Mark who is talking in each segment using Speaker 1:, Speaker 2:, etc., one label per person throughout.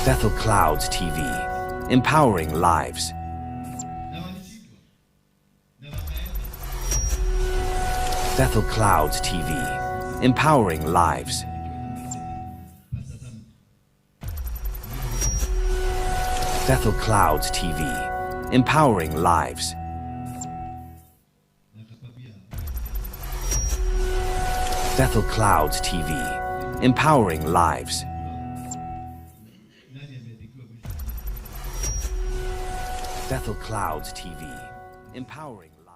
Speaker 1: Bethel Clouds TV, empowering lives. Bethel Clouds TV, empowering lives. Bethel Clouds TV, empowering lives. Bethel Clouds TV, empowering lives. Bethel Clouds TV, empowering lives.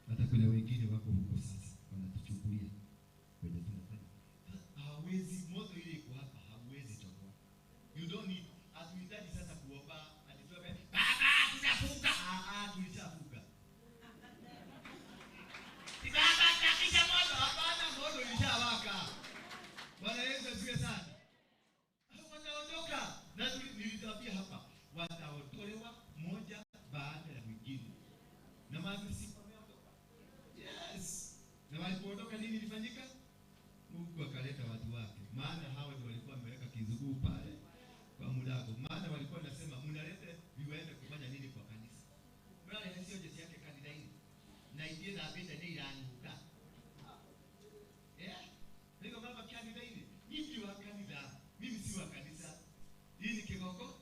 Speaker 2: Hata kuna wengine wako huko sasa wanatuchukulia kwenye tunafanya. Hawezi moto ile iko hapa, hawezi toboa. You don't need atuhitaji sasa kuomba atutoe baba tutafuka. Tulishafuka. Baba takisha moto hapana, moto ulishawaka. Bwana Yesu asifiwe sana. Wataondoka na nilitawapia hapa wataotolewa moja baada ya mwingine. Na maana na walipoondoka nini ilifanyika? Mungu akaleta watu wake. Maana hao ndio walikuwa wameweka kizuguu pale kwa mlango. Maana walikuwa nasema mnalete viwende kufanya nini kwa kanisa? Mbona sio jeshi yake kanisa hili? Na idea na benda ni ilanuka. Niko baba kanisa hili. Mimi wa kanisa. Mimi si wa kanisa. Hii ni kigoko?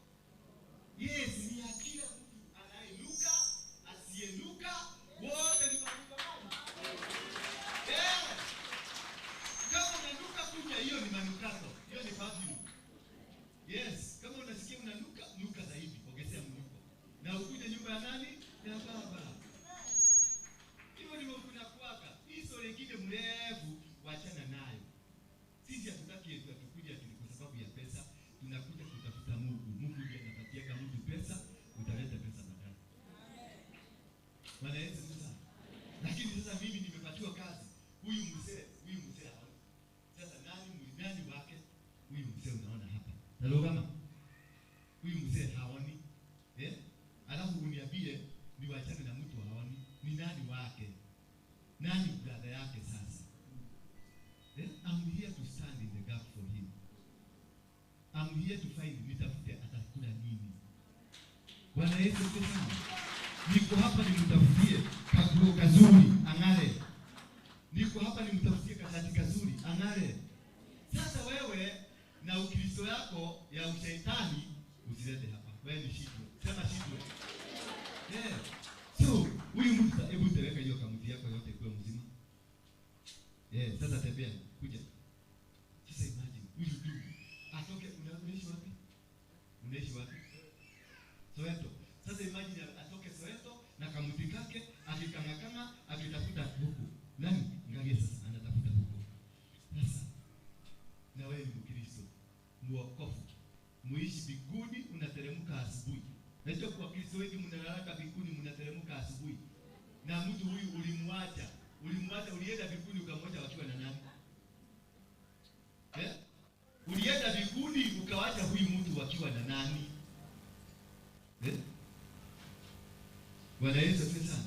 Speaker 2: Yes, ni akila mtu anayenuka, asiyenuka, wote ni hiyo ni manukato. Hiyo ni perfume. Yes, kama unasikia unanuka, nuka zaidi, ongezea mnuko. Na ukuje nyumba ya nani? Ya baba. Hiyo ndio kunakuaka. Hizo lingine mrefu waachana nayo. Sisi hatutaki yetu tukuje ati kwa sababu ya pesa, tunakuja kutafuta Mungu. Mungu ndiye anapatia mtu pesa, utaleta pesa baadaye. Bwana Yesu sasa. Lakini sasa mimi nimepatiwa kazi. Huyu mzee nani wake? Huyu mzee unaona hapa. Nalo kama huyu mzee haoni. Alafu uniambie ni wachane na mtu haoni. Ni nani wake? Nani brother yake sasa? I'm here to stand in the gap for him. I'm here to find nitafute atakula nini. Bwana Yesu asifiwe. Niko hapa nimtafutie kakuo kazuri ang'are. Niko hapa nimtafutie kashati kazuri ang'are. Sasa wewe na Ukristo yako ya ushaitani usilete hapa. Wewe ni shitwe. Sema shitwe. So, huyu mtu hebu teweka hiyo kamuti yako yote kwa mzima. Sasa tembea kuja. Sasa imagine huyu tu atoke unaishi wapi? Unaishi wapi? Soweto. Sasa imagine atoke Soweto na kamuti kake akikangakanga akitafuta huku. Nani? Ngage sasa anatafuta huku. Sasa na wewe ni Mkristo muokofu, muishi biguni, unateremka asubuhi. Najua kwa Kristo wengi mnalalaka biguni, mnateremka asubuhi. Na mtu huyu ulimwacha ulienda biguni ukamwacha wakiwa na nani? Ulienda biguni ukawacha huyu mtu wakiwa na nani? Bwana Yesu asifiwe sana.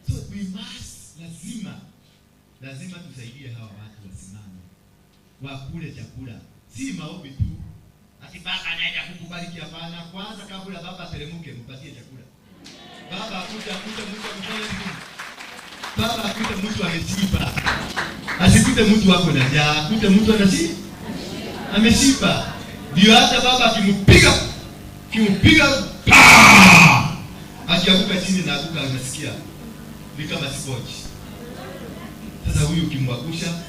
Speaker 2: So we must lazima tusaidie hawa watu wasimame. Wakule chakula. Si maombi tu. Ati baba anaenda kukubariki hapana. Kwanza kabla baba teremke mpatie chakula. Baba akuta mtu amefanya nini? Baba akuta mtu ameshiba. Asikute mtu wako na njaa, akute mtu anashiba. Ameshiba. Ndio hata baba kimpiga akianguka chini na akuka anasikia. Ni kama sipochi. Sasa huyu kimwagusha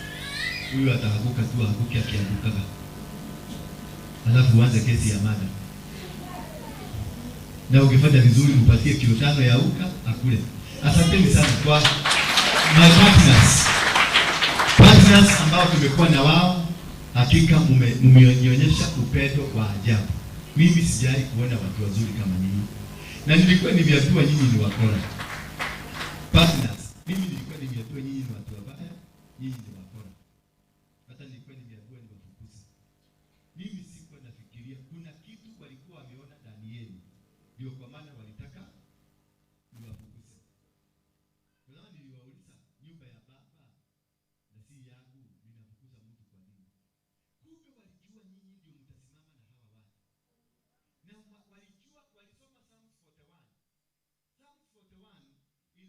Speaker 2: huyu ataanguka tu, anguke akianguka. Alafu uanze kesi ya mada. Na ukifanya vizuri upatie kilo 5 ya uka akule. Asanteni sana kwa my partners ambao tumekuwa na wao. Hakika mmeonyesha upendo wa ajabu. Mimi sijai kuona watu wazuri kama nyinyi. Na nilikuwa nimeambiwa nyinyi ni wakora. Partners, mimi nilikuwa nimeambiwa nyinyi ni watu wabaya, nyinyi ni wakora. Hata nilikuwa nimeambiwa ni wafukuzi. Mimi sikuwa nafikiria kuna kitu walikuwa wameona ndani yenu. Ndio kwa maana walitaka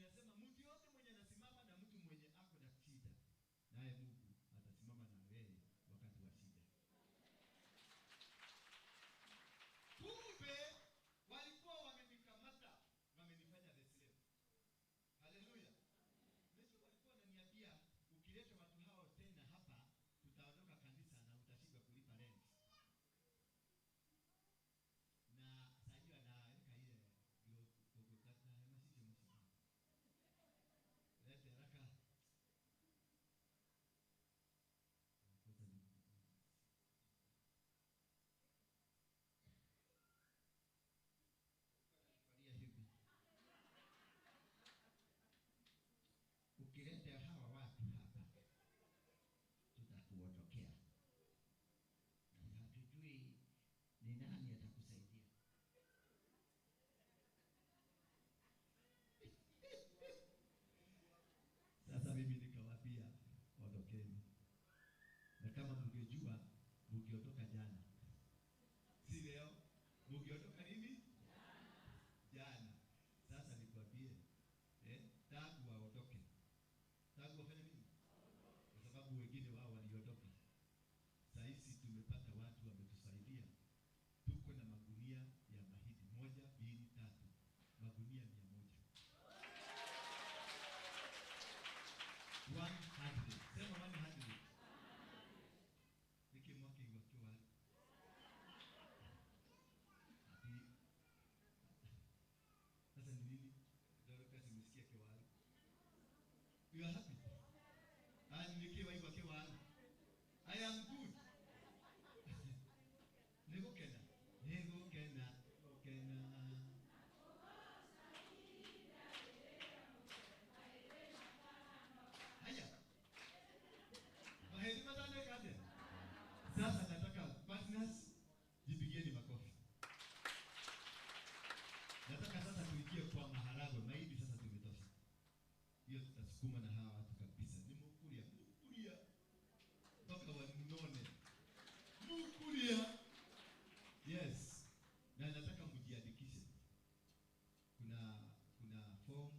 Speaker 2: inasema mtu yote mwenye anasimama na mtu mwenye ako na shida, naye Mungu atasimama na wewe wakati wa shida. Kumbe walikuwa wamenikamata, wamenifanya the slave. Haleluya. Yesu walikuwa wananiambia ukileta watu hao tena hapa tutaondoka kanisa na utashindwa kulipa rent. Na sasa anaweka ile kukata masije msiki. Lete haraka. Ukileta hawa watu hapa tutakuondokea. Na hatujui ni nani atakusaidia. Sasa mimi nikawaambia ondokeni. Na kama mngejua mngiondoka jana. Si leo, mngiondoka nini? Jana. Sasa nikwambie tangu waondoke. Tangu wafanya nini? Kwa sababu wengine wao waliondoka. Sasa hizi tumepata watu wametusaidia. Tuko na magunia ya mahindi 1, 2, 3. Magunia 100. 100. Sema 100. Nikimwaki wakiwa sasa ni nini? Ndio kazi msikia kiwali. You are happy? And nikiwa hivyo kiwali. I am good. Nego kena. Haya. Mahali madane kaje. Sasa nataka partners jipigieni makofi. Nataka sasa tuingie kwa maharagwe, mahindi sasa tumetosha. Hiyo tutasukuma na hawa watu kabisa. Ni mkulia. Mpaka wanone. Mkulia. Yes. Na nataka mjiandikishe. Kuna form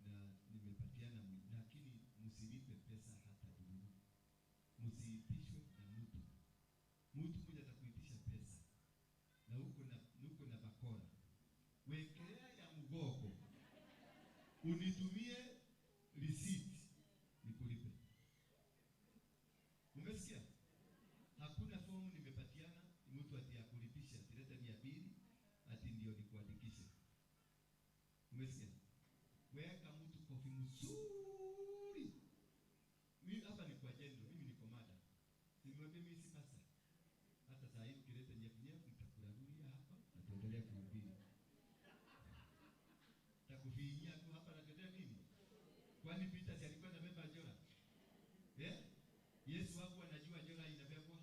Speaker 2: na nimepatiana, lakini msilipe pesa hata kidogo. Msiitishwe na mtu. Mtu mmoja atakuitisha pesa. Na huko na bakora. Wekelea ya mgogo. Unitumie receipt nikulipe. Umesikia? Hakuna fomu nimepatiana mtu ati akulipisha atileta 200 ati ndio nikuandikishe. Umesikia? Weka mtu kofi mzuri. Mimi hapa ni kwa jendo, mimi niko mada. Simwambie mimi si pasa. Hata saa hii ukileta nyekunyeku nitakularulia hapa na tuendelea kuhubiri. Takufinyia tu hapa na tuendelea nini? Kwani Peter alikuwa anabeba jora? Yesu hapo anajua jora inabebwa?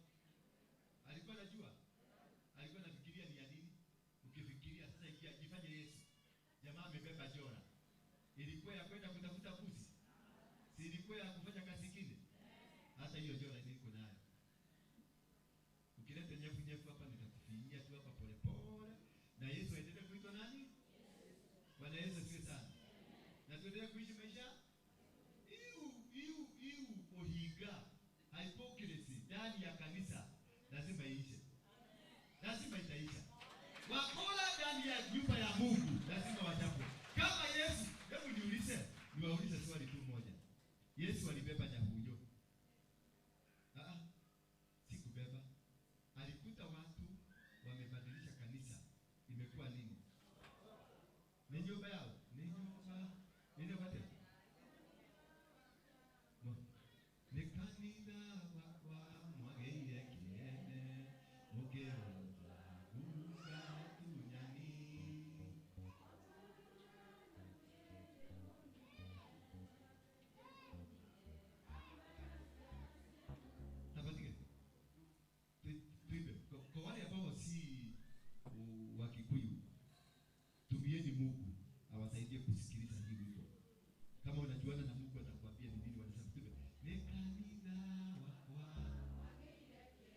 Speaker 2: Alikuwa anajua? Alikuwa anafikiria ni ya nini? Ukifikiria sasa ikijifanye Yesu. Jamaa amebeba jora. Ilikuwa ya kwenda kutafuta kuzi. Si ilikuwa ya kufanya kazi kile? Hata hiyo jora niko nayo. Ukileta nyefu hapa nitakufinyia tu hapa pole pole. Na Yesu aendelee kuitwa nani? Bwana Yesu asifiwe sana. Na tuendelee kuishi maisha ohiga hypocrisy ndani ya kanisa lazima iishe. Lazima itaisha. Wakora ndani ya nyumba ya Mungu lazima wachapwe. Kama Yesu, hebu niwaulize swali tu moja. Yesu alibeba nyahuyo? Sikubeba. Alikuta watu wamebadilisha kanisa. Imekuwa nini? Ni nyumba yao. Nini wate? Ni kanisa wakwa mwageire kiene mugeoza kuruka tunyani. Tabatike. Tuibe. Kwa wale ambao si wa Kikuyu, tumieni Mungu awasaidie kusikiliza hii wimbo. Kama unajuana na Mungu atakwambia ni nini wanasema. Ni kanisa wakwa.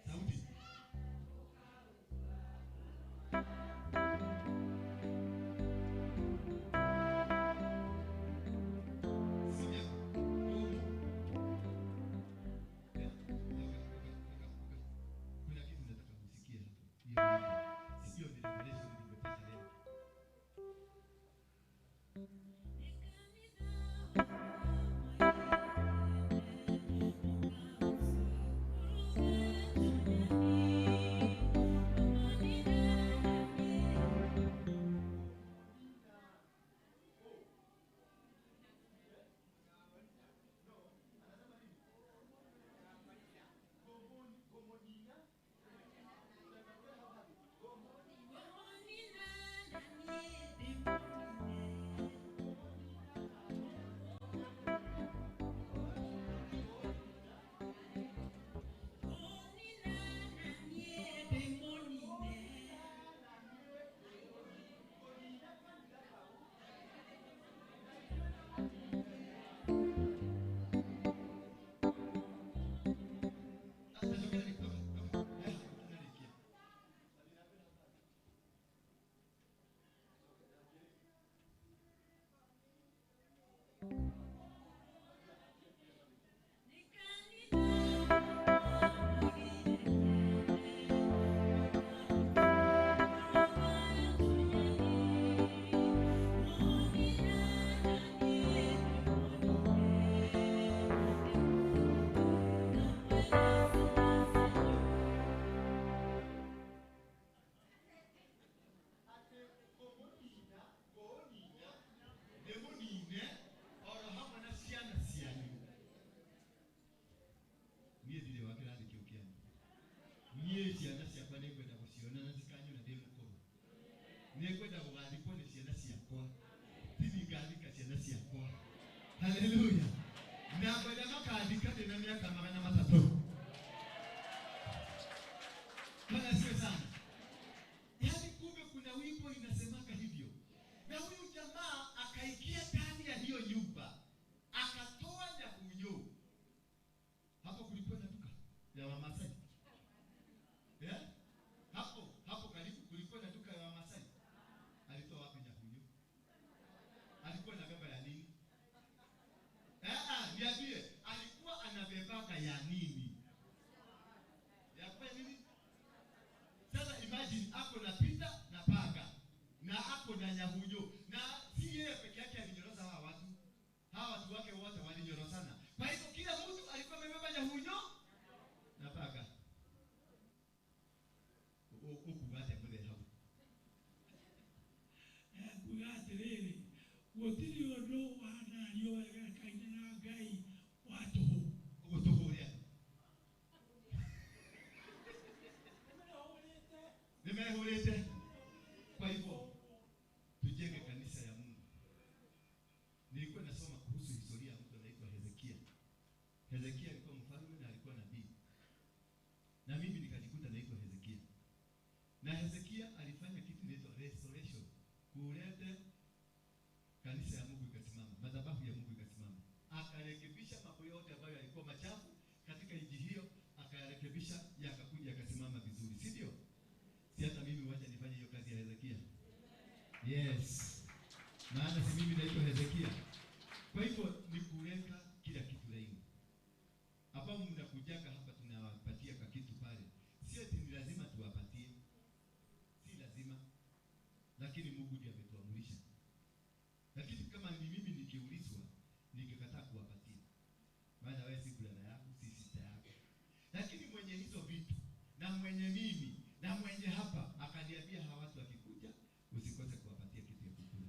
Speaker 2: Sauti. Nikwenda kuandikwa ni ciana ciakwa. Tibi ngandika ciana ciakwa. Haleluya. Na kwenda makaandika ndina miaka 300. Bwana asifiwe sana. Yaani kumbe kuna wimbo inasemaka hivyo. Na huyu jamaa akaikia ndani ya hiyo nyumba. Akatoa nyakunyo. Hapo kulikuwa na duka ya Wamasai. Hapo karibu kulikuwa na duka ya Wamasai. Alitoa wapi nyakunyo? Alikuwa anabeba ya nini? Niambie, alikuwa anabebaka ya nini? Ya kwa nini? Sasa imagine ako na pita na panga na ako na nyakunyo. Na si yeye peke yake alinyorosa hawa watu. Hawa watu wake wote walinyorosana. Kwa hivyo kila mtu alikuwa amebeba nyakunyo na panga. Ukugate mbele hapo.
Speaker 3: Kugate lele. Wotiri odo wana yoga kaina gai watu.
Speaker 2: Utohoria. Nimehulete. Kwa hivyo tujenge kanisa ya Mungu. Nilikuwa nasoma kuhusu historia ya mtu anaitwa Hezekia. Hezekia alikuwa mfalme na alikuwa nabii. Na mimi nikajikuta naitwa Hezekia. Na Hezekia alifanya kitu inaitwa restoration. Kulete kanisa ya Mungu ikasimama, madhabahu ya Mungu ikasimama. Akarekebisha mambo yote ambayo yalikuwa machafu katika nchi hiyo, akayarekebisha yakakuja yakasimama vizuri. Si ndio? Si hata mimi wacha nifanye hiyo kazi ya Hezekia. Yes. Maana si mimi naitwa Hezekia. Kwa hivyo ni kuweka kila kitu laini. Hapa mnakujaga hapa tunawapatia ka kitu pale. Si eti ni lazima tuwapatie. Si lazima. Lakini Mungu ndiye ametuamurisha. Lakini kama ni mimi nikiulizwa, ningekataa kuwapatia. Maana wewe si kulana yako, si sita yako. Lakini mwenye hizo vitu na mwenye mimi na mwenye hapa akaniambia hawa watu wakikuja usikose kuwapatia kitu ya kukula.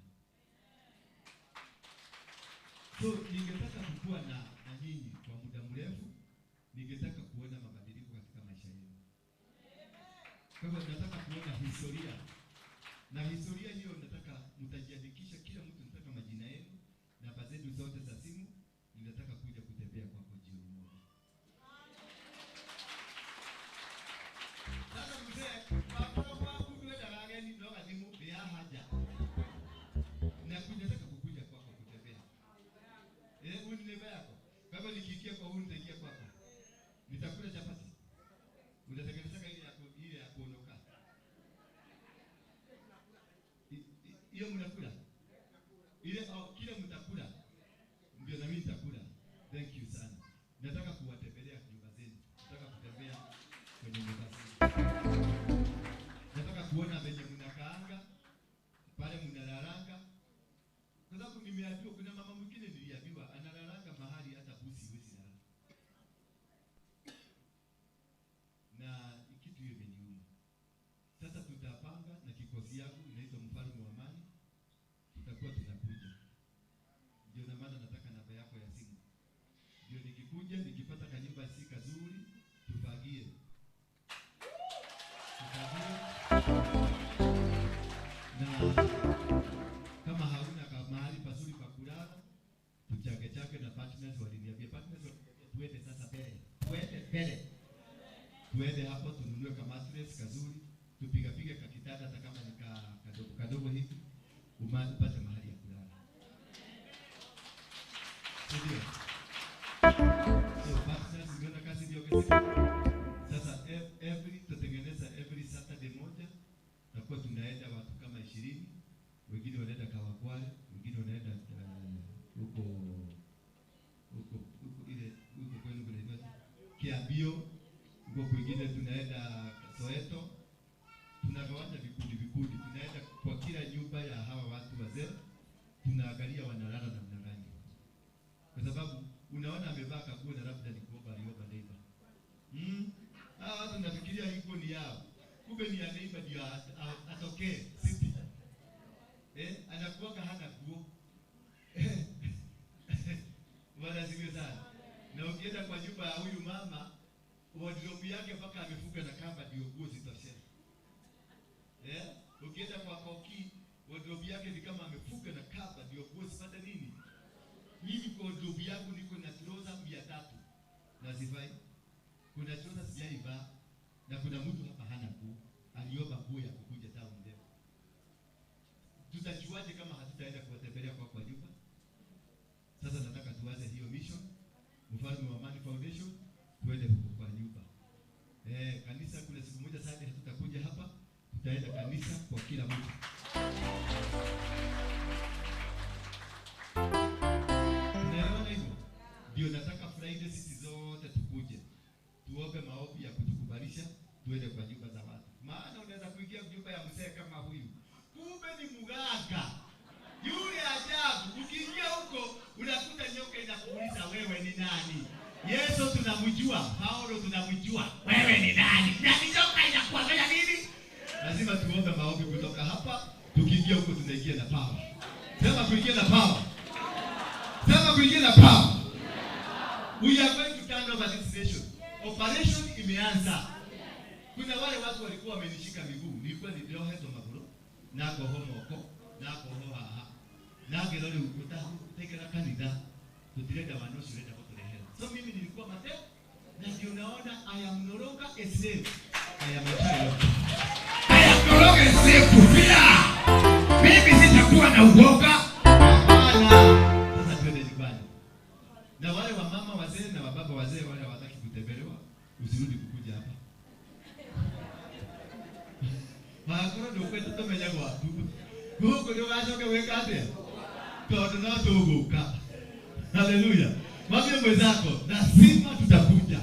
Speaker 2: So ningetaka kukua na nyinyi kwa muda mrefu, ningetaka kuona mabadiliko katika maisha yenu. Kwa hivyo nataka kuona historia. Na historia hiyo nataka mtajiandikisha, kila mtu nataka majina yenu na baadhi zote za simu, ninataka kuja kutembea kwako jioni moja. Sasa mzee, kwa kukwenda gani ndio kadimu ya haja. Na nataka kukuja kwako kutembea. Huyu ni neighbor yako. Kwa hivyo nikiingia kwa huyu nitaingia kwako. Nitakula chapati. Utatengeneza ile ya kuondoka. Hiyo mnakula? Ile kile mtakula ndio na mimi nitakula. Thank you sana. Nataka kuwatembelea nyumba zenu. Nataka kutembea kwenye nyumba zenu. Nataka kuona venye mnakaanga, pale mnalalanga. Kwa sababu nimeambiwa kuna mama mwingine niliambiwa analalanga mahali hata busi hawezi lala. Na kitu hiyo imeniuma. Sasa tutapanga na kikosi yangu inaitwa Mfalme wa Amani. Tutakuwa tunakuja. Ndio na maana nataka namba yako ya simu. Ndio nikikuja nikipata kanyumba si kazuri tufagie. Na kama hauna mahali pazuri pa kulala, tuchake na partners waliniambia tuende sasa mbele. Tuende hapo tununue kama mattress kazuri, tupiga kakitanda hata kama ni kadogo hivi, upate mahali ya kulala. Ndio. So partners ndio kazi ndio kazi. Sasa every Saturday moja tutakuwa tunaenda watu kama 20, wengine wanaenda Kawakwale, wengine wanaenda huko kwenu kuna Kiambio, huko kwingine tunaenda Soweto. Tunagawanya vikundi, tunaenda kwa kila nyumba ya hawa watu wazee, tunaangalia wanalala namna gani. Kwa sababu unaona amevaa kaguo na labda ni kuomba aliomba neighbor. Hawa watu nafikiria hiko ni yao. Kumbe ni ya neighbor ndio atokee sisi. Anakuoga hana nguo. Bwana siku sana. Na ukienda kwa nyumba ya huyu mama, wardrobe yake mpaka amefunga na kamba ndio nguo zitoshe. wardrobe yake ni kama amefuga na kaba ndio kuosipata nini. Mimi kwa wardrobe yangu niko na trouser 300 na zivai. Kuna trouser sijaivaa na kuna mtu hapa hana nguo. Aliomba nguo ya kukuja town leo. Tutajuaje kama hatutaenda kuwatembelea kwa nyumba? Sasa nataka tuanze hiyo mission. Mfalme wa Amani Foundation tuende huko kwa nyumba. Kanisa kuna siku moja sasa hatutakuja hapa. Tutaenda kanisa kwa kila mtu. Unaona hivyo? Ndio nataka Friday sisi zote tukuje. Tuombe maombi ya kutukubalisha tuende kwa nyumba za watu. Maana unaweza kuingia nyumba ya mzee kama huyu. Kumbe ni mganga. Yule ajabu. Ukiingia huko unakuta nyoka inakuuliza wewe ni nani? Yesu tunamjua, Paulo tunamjua. Wewe ni nani? Na nyoka inakuambia nini? Lazima tuombe maombi kutoka hapa. Tukiingia huko tunaingia na power. Sema kuingia na power. Sema kuingia na power. We are going to turn over this nation. Operation imeanza. Kuna wale watu walikuwa wamenishika miguu. Nilikuwa ni leo heto magoro. Nako homoko. Nako hoha. Nako leo ukuta. Tekela kanida. Tutileta wanoshireta kwa tulehela. So mimi nilikuwa mate. Na ndio naona I am no longer a slave. I am a child. I am no longer a slave to fear. Mimi sitakuwa na uoga. Hapana. Sasa twende nyumbani. Na wale wa mama wazee na wababa wazee wale hawataki kutembelewa, usirudi kukuja hapa. Hakuna ndio kwetu tumenya kwa watu. Huko ndio wachoke weka ate. Toto na tuguka. Haleluya. Mwambie mwenzako, lazima tutakuja.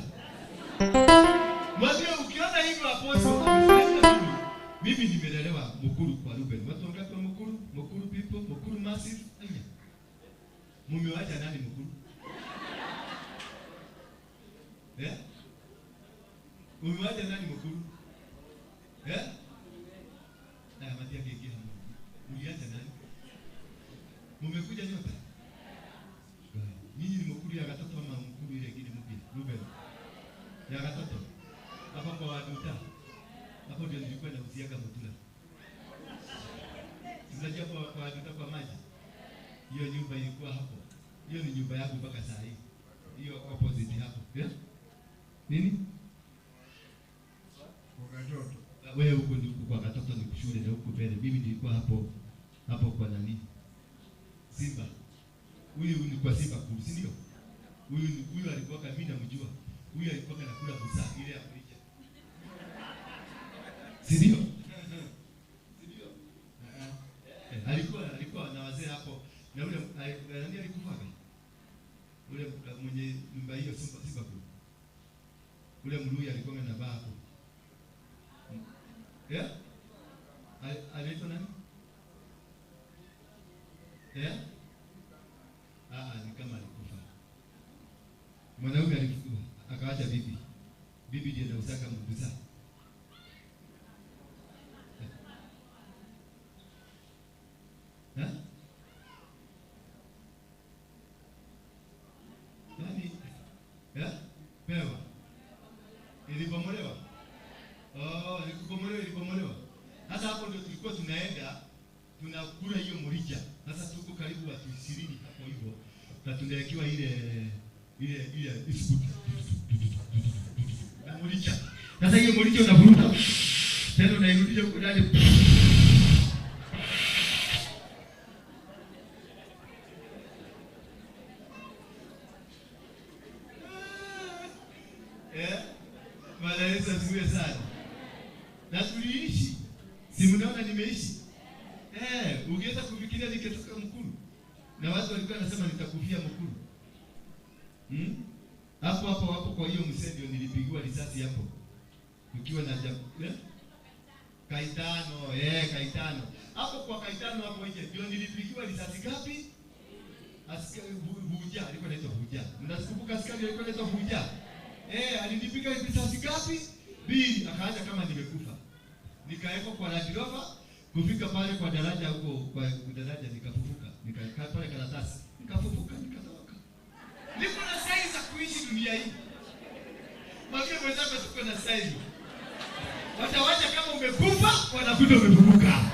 Speaker 2: Mwambie ukiona hivyo apostle, mimi nimelelewa Mukuru kwa Ruben. Watu wangapi wa Mukuru? Mukuru people, Mukuru massive. Mumewacha nani Mukuru? Umewacha nani Mukuru? Matia kiki hapo. Uliacha nani? Mumekuja nyote? Nyinyi ni Mukuru ya Gatoto ama Mukuru ile nyingine mpya? Ruben. Ya Gatoto. Hapo kwa waduta. Hapo ndio nilikuwa nauziaga mutula. Unajua kwa waduta kwa maji. Hiyo nyumba ilikuwa hapo. Hiyo ni nyumba yangu mpaka saa hii. Hiyo opposite hapo. Nini? Kwa Gatoto. Wewe huko ndio kwa Gatoto ni kushule na huko mbele. Mimi nilikuwa hapo kwa nani? Simba. Huyu ni kwa Simba kuu, si ndio? Huyu alikuwa kama mimi namjua. Huyu alikuwa anakula busaa ile ya kulicha. Si ndio? Si ndio? Alikuwa na wazee hapo. Na ule nani alikufa? Ule mwenye nyumba hiyo Simba kuu. Ule mlui alikuwa na baba hapo. Anaitwa nani? Ni kama alikufa. Mwanaume alikufa, akaacha bibi. Bibi ndiye anausaka mbuza. Pewa. Ilibomolewa. Ilibomolewa. Hata hapo ndio tulikuwa tunaenda tunakula hiyo murija. Sasa tuko karibu watu 20 hapo hivyo. Na tunaekiwa ile isikuti. Na murija. Sasa hiyo murija unavuruta. Tena unairudisha huko ndani. Malaika siwe sana. Na tuliishi. Si mnaona nimeishi? Ungeweza kufikiria nikitoka Mukuru. Na watu walikuwa wanasema nitakufia Mukuru. Hapo kwa hiyo msendio nilipigiwa risasi hapo. Ukiwa na Kaitano, Kaitano. Hapo kwa Kaitano hapo nje ndio nilipigiwa risasi ngapi? Askari Buja, alikuwa anaitwa Buja. Mnakumbuka askari alikuwa anaitwa Buja? Alinipiga risasi ngapi? 2, akaanza kama nimekufa. Nikaeko kwa Land Rover, kufika pale kwa daraja huko kwa daraja nikafufuka. Nikakaa pale karatasi. Nikafufuka nikatoka. Niko na size za kuishi dunia hii. Mwambie mwenzako tuko na size. Watawacha kama umekufa, wanakuja umefufuka.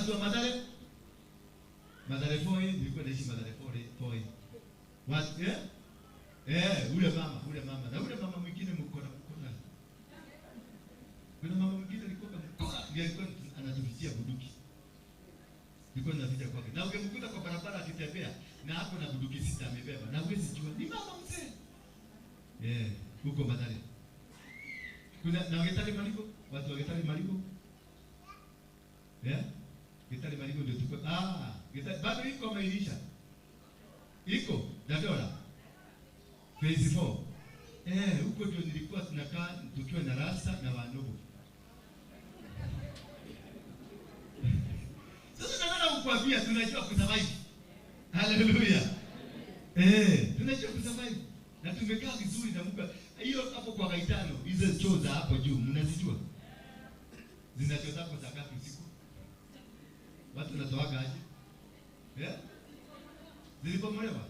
Speaker 2: Watu wa Mathare 4 nilikuwa naishi Mathare 4. Watu ule mama na ule mama mwingine mkora. Kuna mama mwingine alikuwa mkora, ndiye alikuwa anatufikia bunduki. Nilikuwa naficha kwake. Na ungemkuta kwa barabara akitembea na hapo na bunduki 6 amebeba. Na huwezi jua ni mama mzee. Huko Mathare. Kuna na Gitare Marigo, watu wa Gitare Marigo. Gitare Marigo ndio tuko. Gitare bado iko mailisha. Iko Dadora. Phase 4. Huko ndio nilikuwa tunakaa tukiwa na rasta na wanobo. Sasa nataka kukuambia tunajua kusurvive. Hallelujah. Tunajua kusurvive. Na tumekaa vizuri na Mungu. Hiyo hapo kwa Gaitano, hizo choo za hapo juu, mnazijua? Zinachota kwa ngapi usiku? Watu wanatoaga aje? Zilipomolewa?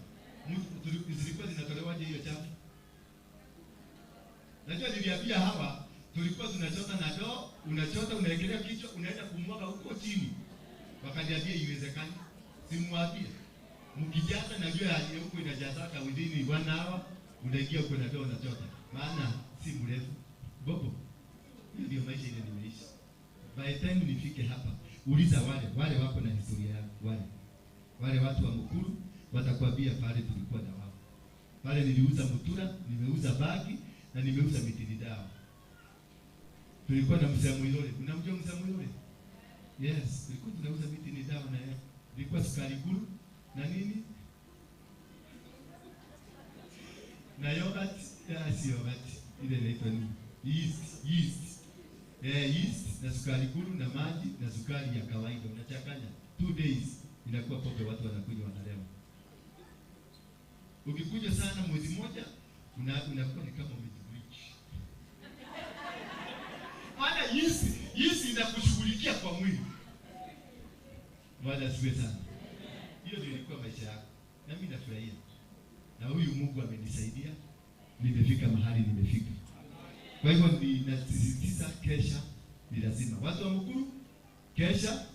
Speaker 2: Zilikuwa zinatolewa aje hiyo chafu? Najua niliambia hawa, tulikuwa tunachota na ndoo, unachota unaekelea kichwa, unaenda kumwaga huko chini. Wakaniambia iwezekani. Simwambie. Mkijaza najua ya huko inajazaka within 1 hour, unaingia huko na ndoo unachota. Maana si mrefu. Bobo. Hiyo ndio maisha ile nimeishi. By the time nifike hapa, uliza wale wako na historia yao, wale watu wa Mukuru watakwambia pale tulikuwa na wao. Pale niliuza mutura, nimeuza bagi na nimeuza mitini dawa. Tulikuwa na Mzee Muirore. Unamjua Mzee Muirore? Yes, tulikuwa tunauza mitini dawa na yeye. Ilikuwa sukari guru na nini? Na yogurt, si yogurt. Ile inaitwa nini? Yeast. Yeast na sukari guru na maji na sukari ya kawaida unachanganya 2 days inakuwa pombe, watu wanakunywa wanalewa. Ukikunywa sana mwezi mmoja unakuwa ni kama umejibleach. Maana yeast inakushughulikia kwa mwili. Bwana asifiwe sana. Hiyo ndio ilikuwa maisha yako. Na mimi nafurahia. Na huyu Mungu amenisaidia. Nimefika mahali nimefika. Kwa hivyo ninasisitiza kesha ni lazima. Watu wa Mukuru, kesha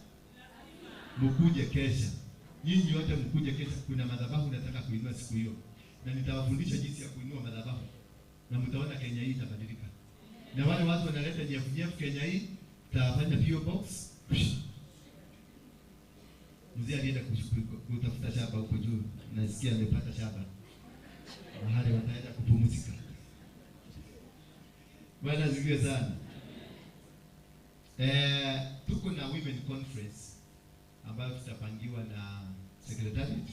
Speaker 2: mkuje kesha. Nyinyi wote mkuje kesha. Kuna madhabahu nataka kuinua siku hiyo. Na nitawafundisha jinsi ya kuinua madhabahu. Na mtaona Kenya hii itabadilika. Na wale watu wanaleta nyefu Kenya hii, tutafanya PO box. Mzee alienda kutafuta shamba huko juu. Nasikia amepata shamba. Mahali wataenda kupumzika. Bwana asifiwe sana. Tuko na women conference ambayo tutapangiwa na secretariat.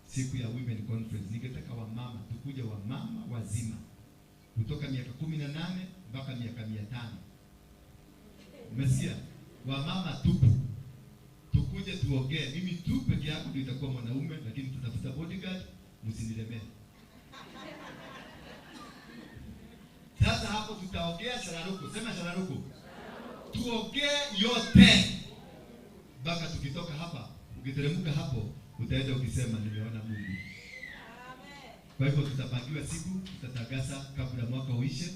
Speaker 2: Siku ya women conference ningetaka wamama tukuje, wamama wazima kutoka miaka 18 mpaka miaka 500. Umesikia? Wamama tupu. Tukuje tuongee. Mimi tu peke yangu ndio itakuwa mwanaume, lakini tutafuta bodyguard, msinilemee. Sasa hapo tutaongea shararuku. Sema shararuku. Tuongee yote. Baka tukitoka hapa, ukiteremka hapo, utaenda ukisema nimeona Mungu. Amen. Kwa hivyo tutapangiwa siku, tutatangaza kabla mwaka uishe,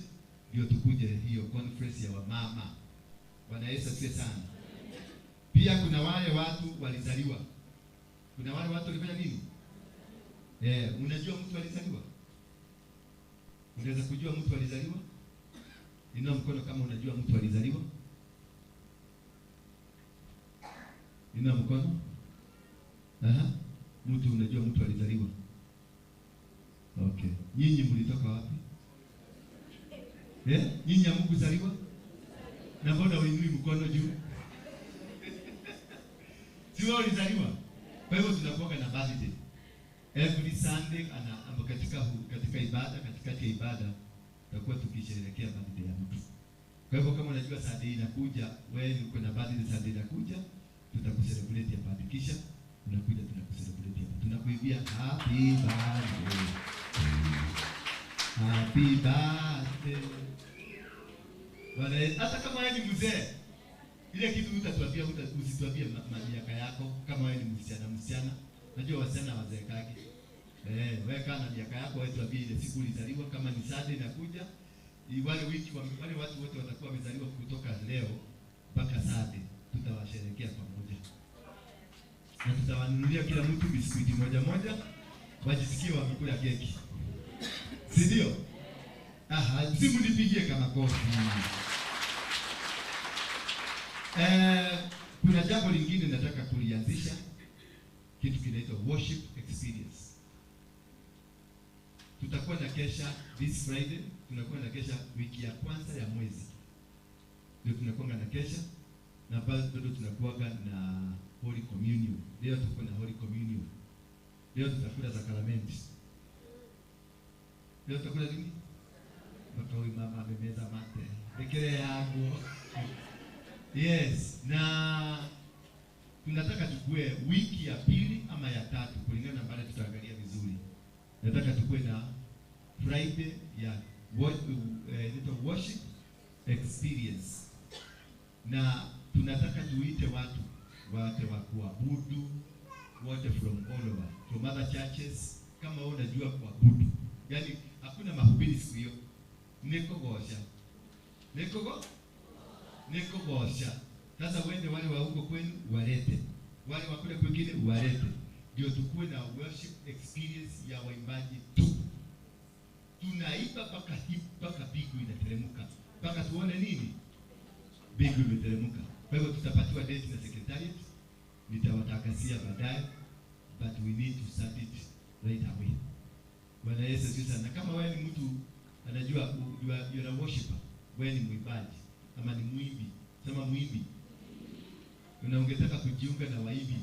Speaker 2: ndio tukuje hiyo conference ya wamama. Bwana Yesu asifiwe sana. Pia kuna wale watu walizaliwa. Kuna wale watu walifanya nini? Unajua mtu alizaliwa? Unaweza kujua mtu alizaliwa? Inua mkono kama unajua mtu alizaliwa. Inua mkono. Mtu unajua mtu alizaliwa. Okay. Nyinyi mlitoka wapi? Nyinyi hamkuzaliwa? Na mbona uinui mkono juu? Si wao walizaliwa. Kwa hivyo tunakuwa na birthday. Every Sunday katika ibada, katikati ya ibada tutakuwa tukisherehekea birthday ya mtu. Kwa hivyo kama unajua Sunday inakuja, wewe uko na birthday Sunday inakuja, tutakucelebrate hapa. Kisha unakuja tunakucelebrate hapa. Tunakuibia happy birthday. Happy birthday. Wale hata kama wewe ni mzee, ile kitu utatuambia, usituambie miaka yako. Kama wewe ni msichana, najua wasichana wazee kaki. Wewe kana miaka yako, wewe tuambie ile siku ulizaliwa. Kama ni Sunday inakuja, wale watu wote watakuwa wamezaliwa kutoka leo mpaka Sunday. tutawasherehekea pamoja. Na tutawanunulia kila mtu biskuiti moja moja, wajisikie wamekula keki. Si ndio? Aha, msimunipigie kama kofi. Kuna jambo lingine nataka kulianzisha, kitu kinaitwa worship experience. Tutakuwa na kesha this Friday, tunakuwa na kesha wiki ya kwanza ya mwezi. Ndio tunakuwa na kesha, na bado tunakuwa na Holy Communion. Leo tuko na Holy Communion. Leo tutakula sakramenti. Leo tutakula nini? Mpaka huyu mama amemeza mate. Dekele yangu. Yes, na tunataka tukue wiki ya pili ama ya tatu kulingana na baada tutaangalia vizuri. Nataka tukue na Friday ya worship experience. Na tunataka tuite watu wote wa kuabudu, wote from all over, from other churches. Kama wewe unajua kuabudu, yani hakuna mahubiri siku hiyo, niko gosha. Sasa wende wale wa huko kwenu walete, wale wa kule kwingine walete, ndio tukue na worship experience ya waimbaji tu. Tunaiba mpaka bigu inateremka, mpaka tuone nini bigu imeteremka. Kwa hivyo tutapatiwa date na secretariat, nitawatangazia baadaye, but we need to start it right away. Bwana Yesu asifiwe sana. Kama wewe ni mtu anajua you're a worshiper, wewe ni mwimbaji ama ni mwimbi, sema mwimbi, unangetaka kujiunga na waimbi,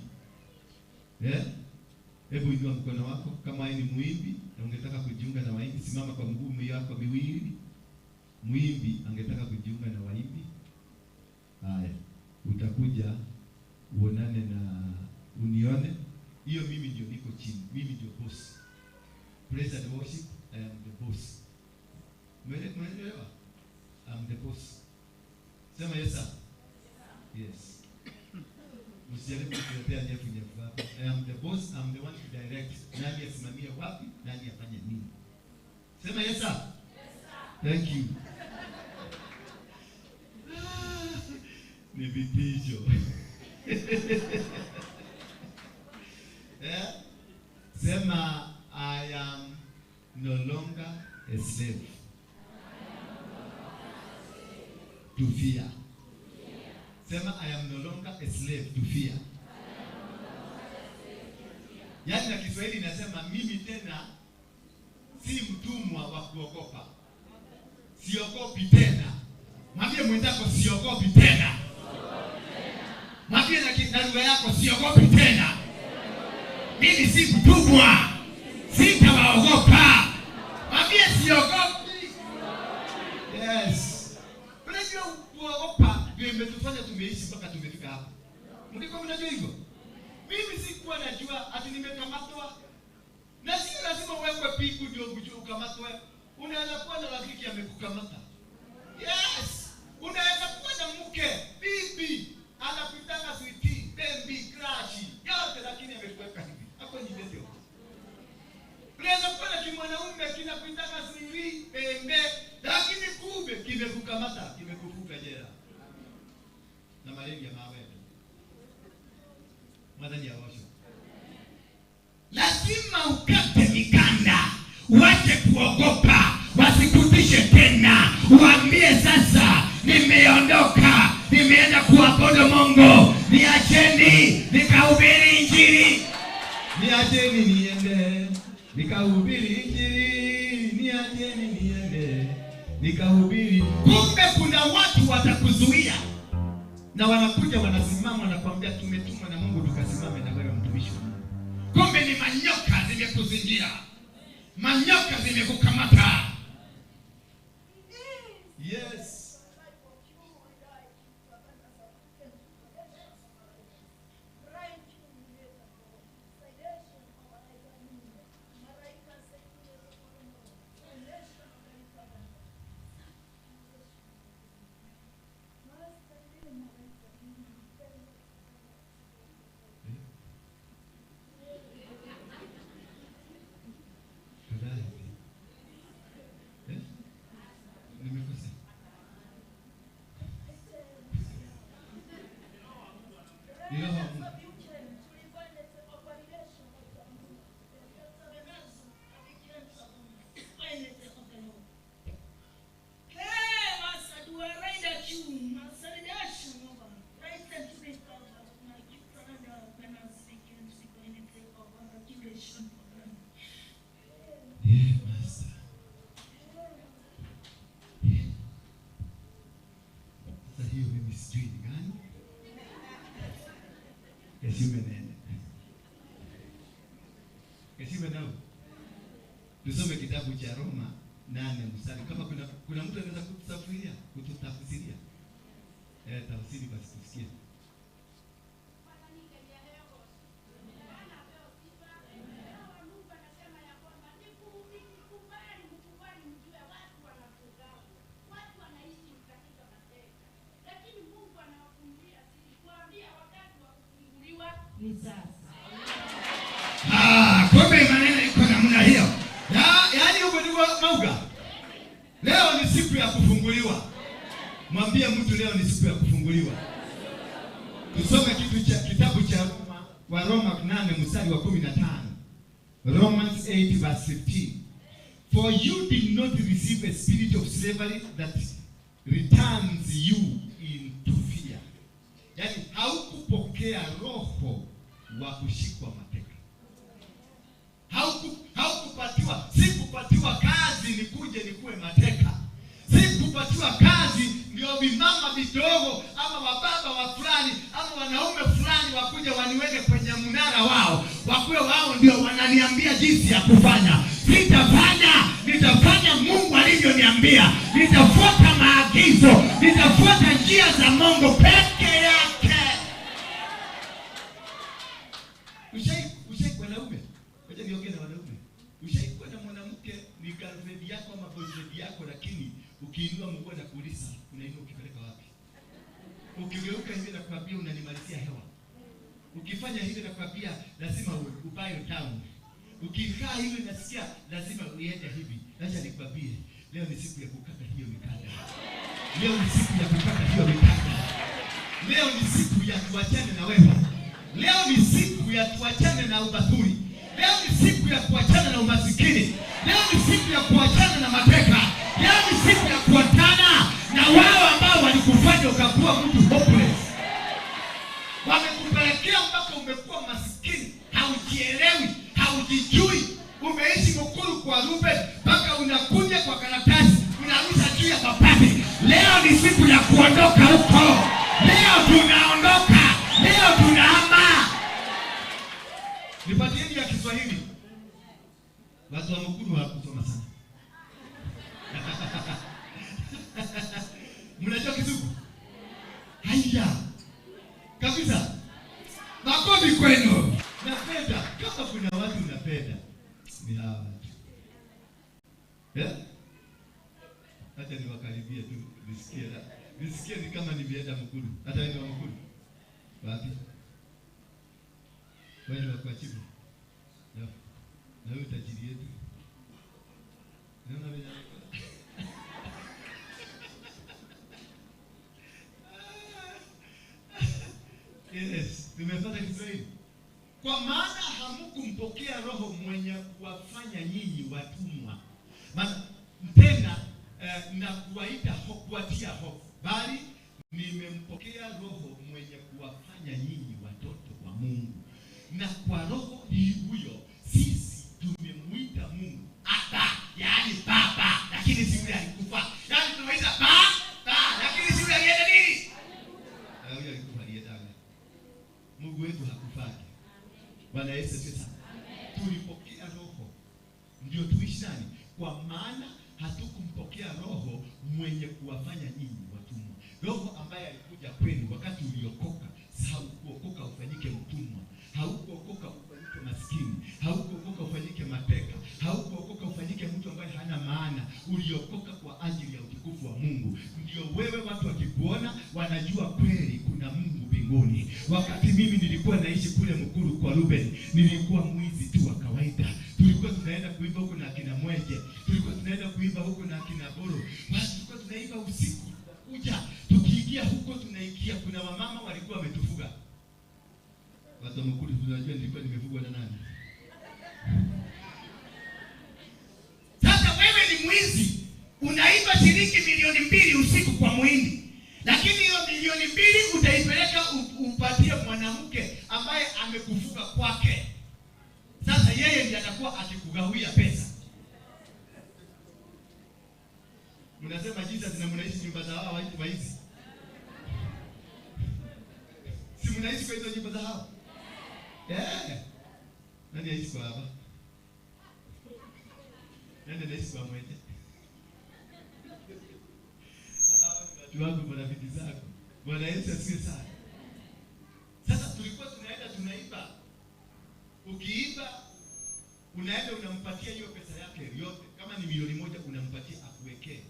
Speaker 2: hebu inua mkono wako kama wewe ni mwimbi na ungetaka kujiunga na waimbi. Simama kwa mguu yako miwili. Mwimbi angetaka kujiunga na waimbi. Haya, utakuja uonane na unione. Hiyo mimi ndio niko chini. Mimi ndio boss. Praise and worship, I am the boss. Umeelewa? I'm the boss. Sema yes sir. Yes. Msijaribu kuletea nyefu hapa. I am the boss, I'm the one to direct. Nani asimamie wapi, nani afanye nini. Sema yes sir. Yes sir. Thank you. Ni vitisho. Sema I am no longer a slave to fear. Sema I am no longer a slave to fear. Yaani na Kiswahili nasema mimi tena si mtumwa wa kuogopa. Siogopi tena. Mwambie mwenzako siogopi tena. Mwambie na lugha yako siogopi tena. Mimi si mtumwa. Sitawaogopa. Mwambie siogopi. Yes. Unajua kuogopa ndio imetufanya tumeishi mpaka tumefika hapa. Mliko mnajua hivyo? Mimi sikuwa najua ati nimekamatwa. Na sio lazima uwekwe piku ndio ukamatwe. Unaweza kuwa na rafiki amekukamata. Yes. Unaweza kuwa na mke, bibi, anakutaka sweetie, baby, crush, yote lakini amekuweka hivi. Hapo ni ndio. Unaweza kuwa na kimwanaume kinakutaka sweetie, pembe, lakini kumbe kimekukamata, kimekufunga jela. Na malengo ya mawe. Madhani ya washo. Lazima ukate mikanda, wache kuogopa, wasikutishe tena. Uambie sasa, nimeondoka, nimeenda kuabudu Mungu. Niacheni nikahubiri Injili. Niacheni niende nikahubiri Injili. Niacheni niende nikahubiri. Kumbe kuna watu watakuzuia. Na wanakuja wanasimama wanakuambia tumetumwa na Mungu tukasimame na wewe mtumishi wa Mungu. Kumbe ni manyoka zimekuzingira. Manyoka zimekukamata. Yes. Master. Sasa hiyo mimi sijui ni gani? Kesime nene. Kesime nao. Tusome kitabu cha Roma 8 mstari. Kama kuna mtu anaweza kutafsiria, kututafsiria. Tafsiri basi tusikie. Kumbe maneno iko namna hiyo. Yaani huko ndiko mauga. Leo ni siku ya kufunguliwa. Mwambie mtu leo ni siku ya kufunguliwa. Tusome kitabu cha Roma 8 mstari wa 15. Romans 8 verse 15. For you did not receive a spirit of slavery that returns you into fear. Yaani haukupokea roho wa kushikwa mateka. Haukupatiwa, sikupatiwa kazi nikuje nikuwe mateka. Sikupatiwa kazi ndio vimama vidogo ama wababa wa fulani ama wanaume fulani wakuja waniweke kwenye mnara wao. Wakuwe wao ndio wananiambia jinsi ya kufanya. Nitafanya Mungu alivyoniambia. Nitafuata maagizo, nitafuata njia za Mungu peke yake. Ushaikuwa wanaume? Ngoja niongee na wanaume. Ushaikuwa na mwanamke ni girlfriend yako ama boyfriend yako, lakini ukiinua mguu na kuuliza unainua ukipeleka wapi? Ukigeuka hivi na kuambia unanimalizia hewa. Ukifanya hivi na kuambia lazima ubaye town. Ukikaa hivi nasikia lazima uende hivi. Acha nikwambie, leo ni siku ya kukata hiyo mikanda. Leo ni siku ya kukata hiyo mikanda. Leo ni siku ya kuachana na wewe. Leo ni siku ya kuachana na ubatuli. Leo ni siku ya kuachana na umasikini. Leo ni siku ya kuachana na mateka. Leo ni siku ya kuachana na wao ambao walikufanya ukakuwa mtu hopeless. Wamekupelekea mpaka umekuwa masikini, haujielewi, haujijui. Umeishi mkuru kwa Ruben mpaka unakuja kwa karatasi, unarusha juu ya mapati. Leo ni siku ya kuondoka huko. Leo tunaondoka. Leo tunahama. Nipatieni ya Kiswahili. Watu wa mkuru hawakusoma sana. Mnajua Kizungu? Haya. Kabisa. Makofi kwenu. Napenda. Kama kuna watu napenda, ni hawa watu. Hata niwakaribie tu nisikie ni kama nimeenda mkuru. Hata wewe ni wa mkuru. Wapi? Wewe wa kwa chibu. Na wewe tajiri yetu. Naona wewe. Yes, tumepata Kiswahili. Kwa maana hamkumpokea roho mwenye kuwafanya nyinyi watumwa. Maana tena na kuwaita kuwatia hofu, bali nimempokea roho mwenye kuwafanya nyinyi watoto wa Mungu. Na kwa roho huyo sisi tumemuita Mungu Aba, yaani baba, lakini si yule alikufa. Yaani tunamuita baba, lakini si yule alienda nini? Huyo alikufa alienda. Mungu wetu hakufaki. Bwana Yesu asifiwe. Tulipokea roho ndio tuishi nani? Kwa maana hatukumpokea roho mwenye kuwafanya nyinyi watumwa. Roho ambaye alikuja kwenu wakati uliokoka, haukuokoka ufanyike mtumwa. Haukuokoka ufanyike maskini. Haukuokoka ufanyike mateka. Haukuokoka ufanyike mtu ambaye hana maana. Uliokoka kwa ajili ya utukufu wa Mungu. Ndio wewe watu wakikuona wanajua kweli kuna Mungu mbinguni. Wakati mimi nilikuwa naishi kule Mkuru kwa Ruben, nilikuwa mwizi tu wa kawaida. Tulikuwa tunaenda kuimba huko na akina Mweje. Tulikuwa tunaenda kuimba huko na akina Boro. Basi tulikuwa tunaimba usiku. Kuja tukiingia huko tunaingia, kuna wamama walikuwa wametufuga. Watu Mkuru tunajua nilikuwa nimefugwa na nani. Sasa wewe ni mwizi, unaiba shilingi milioni 2 usiku kwa Muhindi. Lakini hiyo milioni 2 utaipeleka upatie mwanamke ambaye amekufuga kwake. Sasa yeye ndiye atakuwa akikugawia pesa. nyumba za hao waizi? Si mnaishi kwa hizo nyumba za hao? Nani aishi kwa hapa? Nani anaishi kwa mwenye? Watu wangu marafiki zako. Bwana Yesu asifiwe sana. Sasa tulikuwa tunaenda tunaiba. Ukiiba unaenda unampatia hiyo pesa yake yote. Kama ni milioni moja unampatia akuwekee.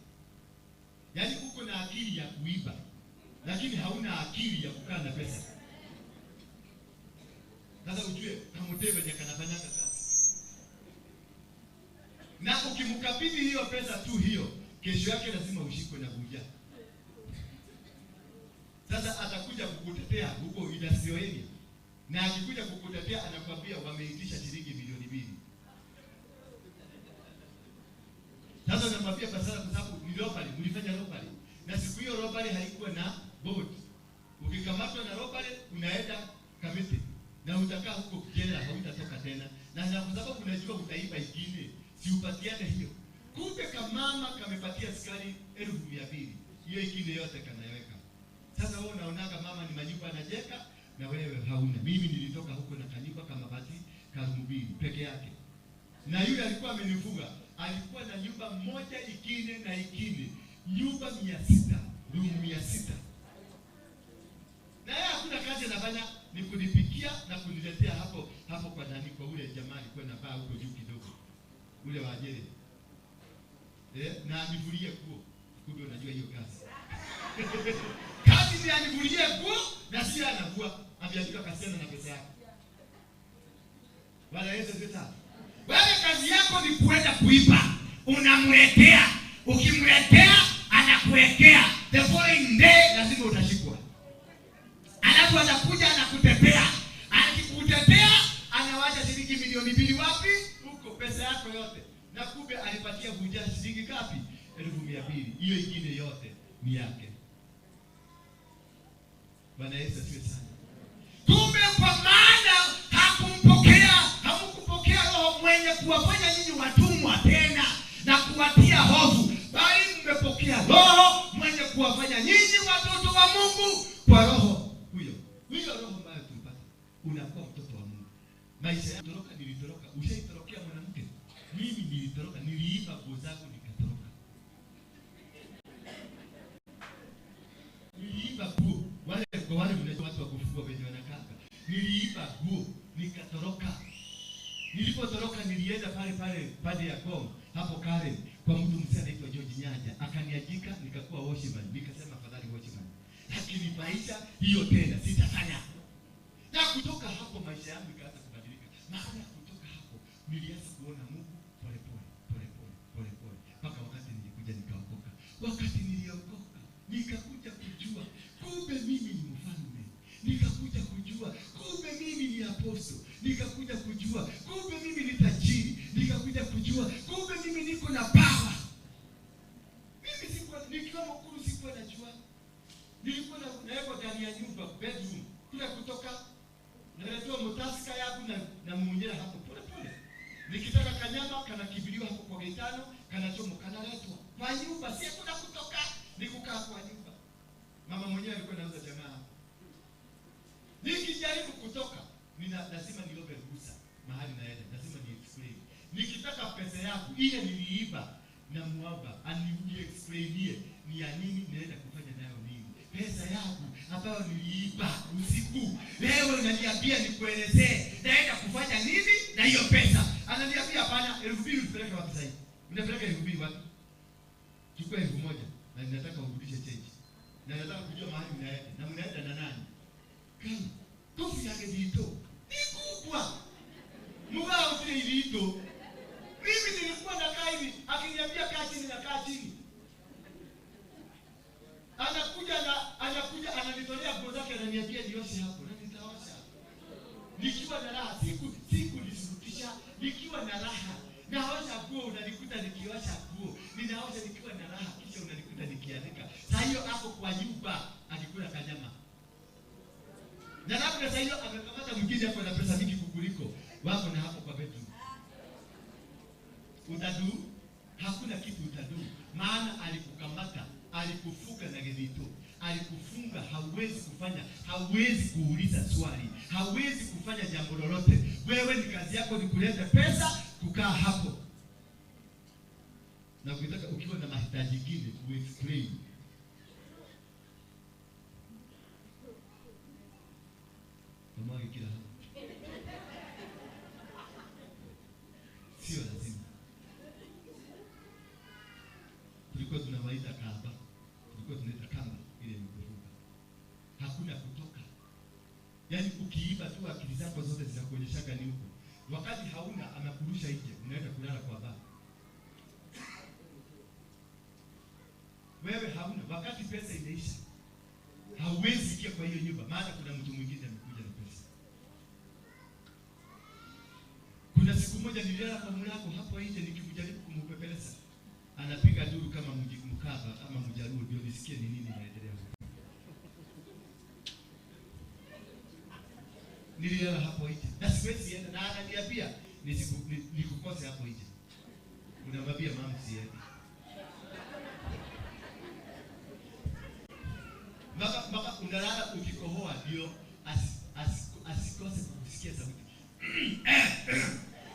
Speaker 2: Yaani uko na akili ya kuiba, lakini hauna akili ya kukaa na pesa. Sasa ujue Kamutebe ndiye kanafanyanga kazi. Na ukimkabidhi hiyo pesa tu hiyo, kesho yake lazima ushikwe na buja. Sasa atakuja kukutetea huko Idasioni. Na akikuja kukutetea anakuambia wameitisha shilingi milioni 2. Sasa namwambia pasara kwa sababu ni robbery, mlifanya robbery. Na siku hiyo robbery haikuwa na board. Ukikamatwa na robbery unaenda Kamiti. Na utakaa huko jela, hautatoka tena. Na kwa sababu unajua utaiba ingine, si upatiane hiyo. Kumbe kamama kamepatia askari 200,000. Hiyo ingine yote kanaweka. Sasa wewe unaonaga mama ni manyumba anajeka na wewe hauna. Mimi nilitoka huko na kanyumba kama bati karumubili peke yake. Na yule alikuwa amenifuga, alikuwa na nyumba moja ikine na ikine. Nyumba 600, room 600. Na yeye hakuna kazi anafanya, ni kunipikia na kuniletea hapo kwa nani, kwa ule jamaa alikuwa anavaa huko juu kidogo. Ule wa Ajere. Na anivulie nguo. Kumbe unajua hiyo kazi. Kazi ni anivulie nguo na si anavua. Ameandika kasema na pesa yake. Bwana Yesu asifiwe. Wewe kazi yako ni kuenda kuiba. Unamletea. Ukimletea anakuwekea. The following day lazima utashikwa. Alafu anakuja anakutetea. Akikutetea anawacha shilingi milioni 2 wapi? Huko pesa yako yote. Na kumbe alipatia buja shilingi ngapi? 200,000. Hiyo ingine yote ni yake. Bwana Yesu asifiwe sana. Kumbe kwa maana hamkupokea Roho mwenye kuwafanya nyinyi watumwa tena na kuwatia hofu, bali mmepokea Roho mwenye kuwafanya nyinyi watoto wa Mungu. Kwa Roho huyo Roho ambaye tulipata, unakuwa mtoto wa Mungu. Maisha ya nilitoroka. Ushaitorokea mwanamke? Mimi nilitoroka, niliiba nguo zangu nikatoroka. Niliiba nguo. Wale mnajua watu wa kufua wenye wanakanga. Niliiba nguo nikatoroka. Nilipotoroka nilienda pale ya Gom hapo Karen kwa mtu mzee anaitwa George Nyanja. Akaniajika nikakuwa watchman. Nikasema afadhali watchman. Lakini maisha hiyo tena sitafanya. Na kutoka hapo maisha yangu ikaanza kubadilika. Maana kutoka hapo nilianza kuona Mungu pole pole. Mpaka wakati nilikuja nikaokoka. Wakati niliokoka nikakuja kujua kumbe mimi ni mfalme. Nikakuja kujua kumbe mimi ni apostle. Nikakuja kujua kumbe mimi ni tajiri. Nikakuja kujua kumbe mimi niko na power. Mimi nikiwa mkuru sikuwa najua. Nilikuwa nawekwa ndani ya nyumba bedroom. Kila kutoka naletewa mutasika yangu na muonyera hapo pole. Nikitaka kanyama kanakibiliwa hapo kwa Gaitano, kanachomo kanaletwa. Kwa nyumba si kuna kutoka, nikukaa kwa nyumba. Mama mwenyewe alikuwa anauza jamaa. Nikijaribu kutoka, lazima niombe ruhusa mahali naenda, lazima ni explain. Nikitaka pesa yangu ile niliiba na muomba explainie ni ya nini naenda kufanya nayo nini. Pesa yangu ambayo niliiba usiku, leo unaniambia nikuelezee naenda kufanya nini na hiyo pesa. Ananiambia hapana, 2,000 unapeleka wapi sasa? Unapeleka 2,000 wapi? Chukua 1,000 na ninataka urudishe change. Na nataka kujua mahali mnaenda. Na mnaenda na nani? Kama kofi yake ndio ni kubwa. Mwao tu ilito. Mimi nilikuwa nakaa hivi, akiniambia kaa chini na kaa chini. Anakuja ananitolea nguo zake ananiambia nioshe hapo na nitaosha. Nikiwa na raha, siku nisurutisha, nikiwa na raha. Naosha nguo unanikuta nikiosha nguo. Ninaosha nikiwa na raha kisha unanikuta nikianika. Sasa hiyo hapo kwa nyumba akikula kanyama. Na labda sasa hiyo amekamata mwingine hapo na pesa mingi kukuliko wako na hapo kwa bedroom. Utadu? Hakuna kitu utadu. Maana alikukamata alikufuga na gedito, alikufunga. Hauwezi kufanya, hauwezi kuuliza swali, hauwezi kufanya jambo lolote. Wewe ni kazi yako ni kuleta pesa, kukaa hapo, na ukitaka ukiwa na mahitaji mengine uexplain. Kama kila hapo sio lazima. Tulikuwa tunawaita kamba, tulikuwa tunaita kamba ile mkufunga. Hakuna kutoka. Yaani ukiiba tu akili zako zote zinakuonyesha ni huko. Wakati hauna anakurusha nje, unaenda kulala kwa baba. Wewe hauna, wakati pesa inaisha, hauwezi ingia kwa hiyo nyumba, maana kuna mtu mwingine amekuja na pesa. Kuna siku moja nililala kwa mlango hapo nje nikimjaribu kumpepeleza. Anapiga duru kama Mkapa ama Mjaluo, ndio nisikie ni nini inaendelea. Nililala hapo nje. Na siwezi enda, na ananiambia nikukose hapo nje. Unamwambia mama siende. Maka unalala ukikohoa ndio asikose kusikia sauti.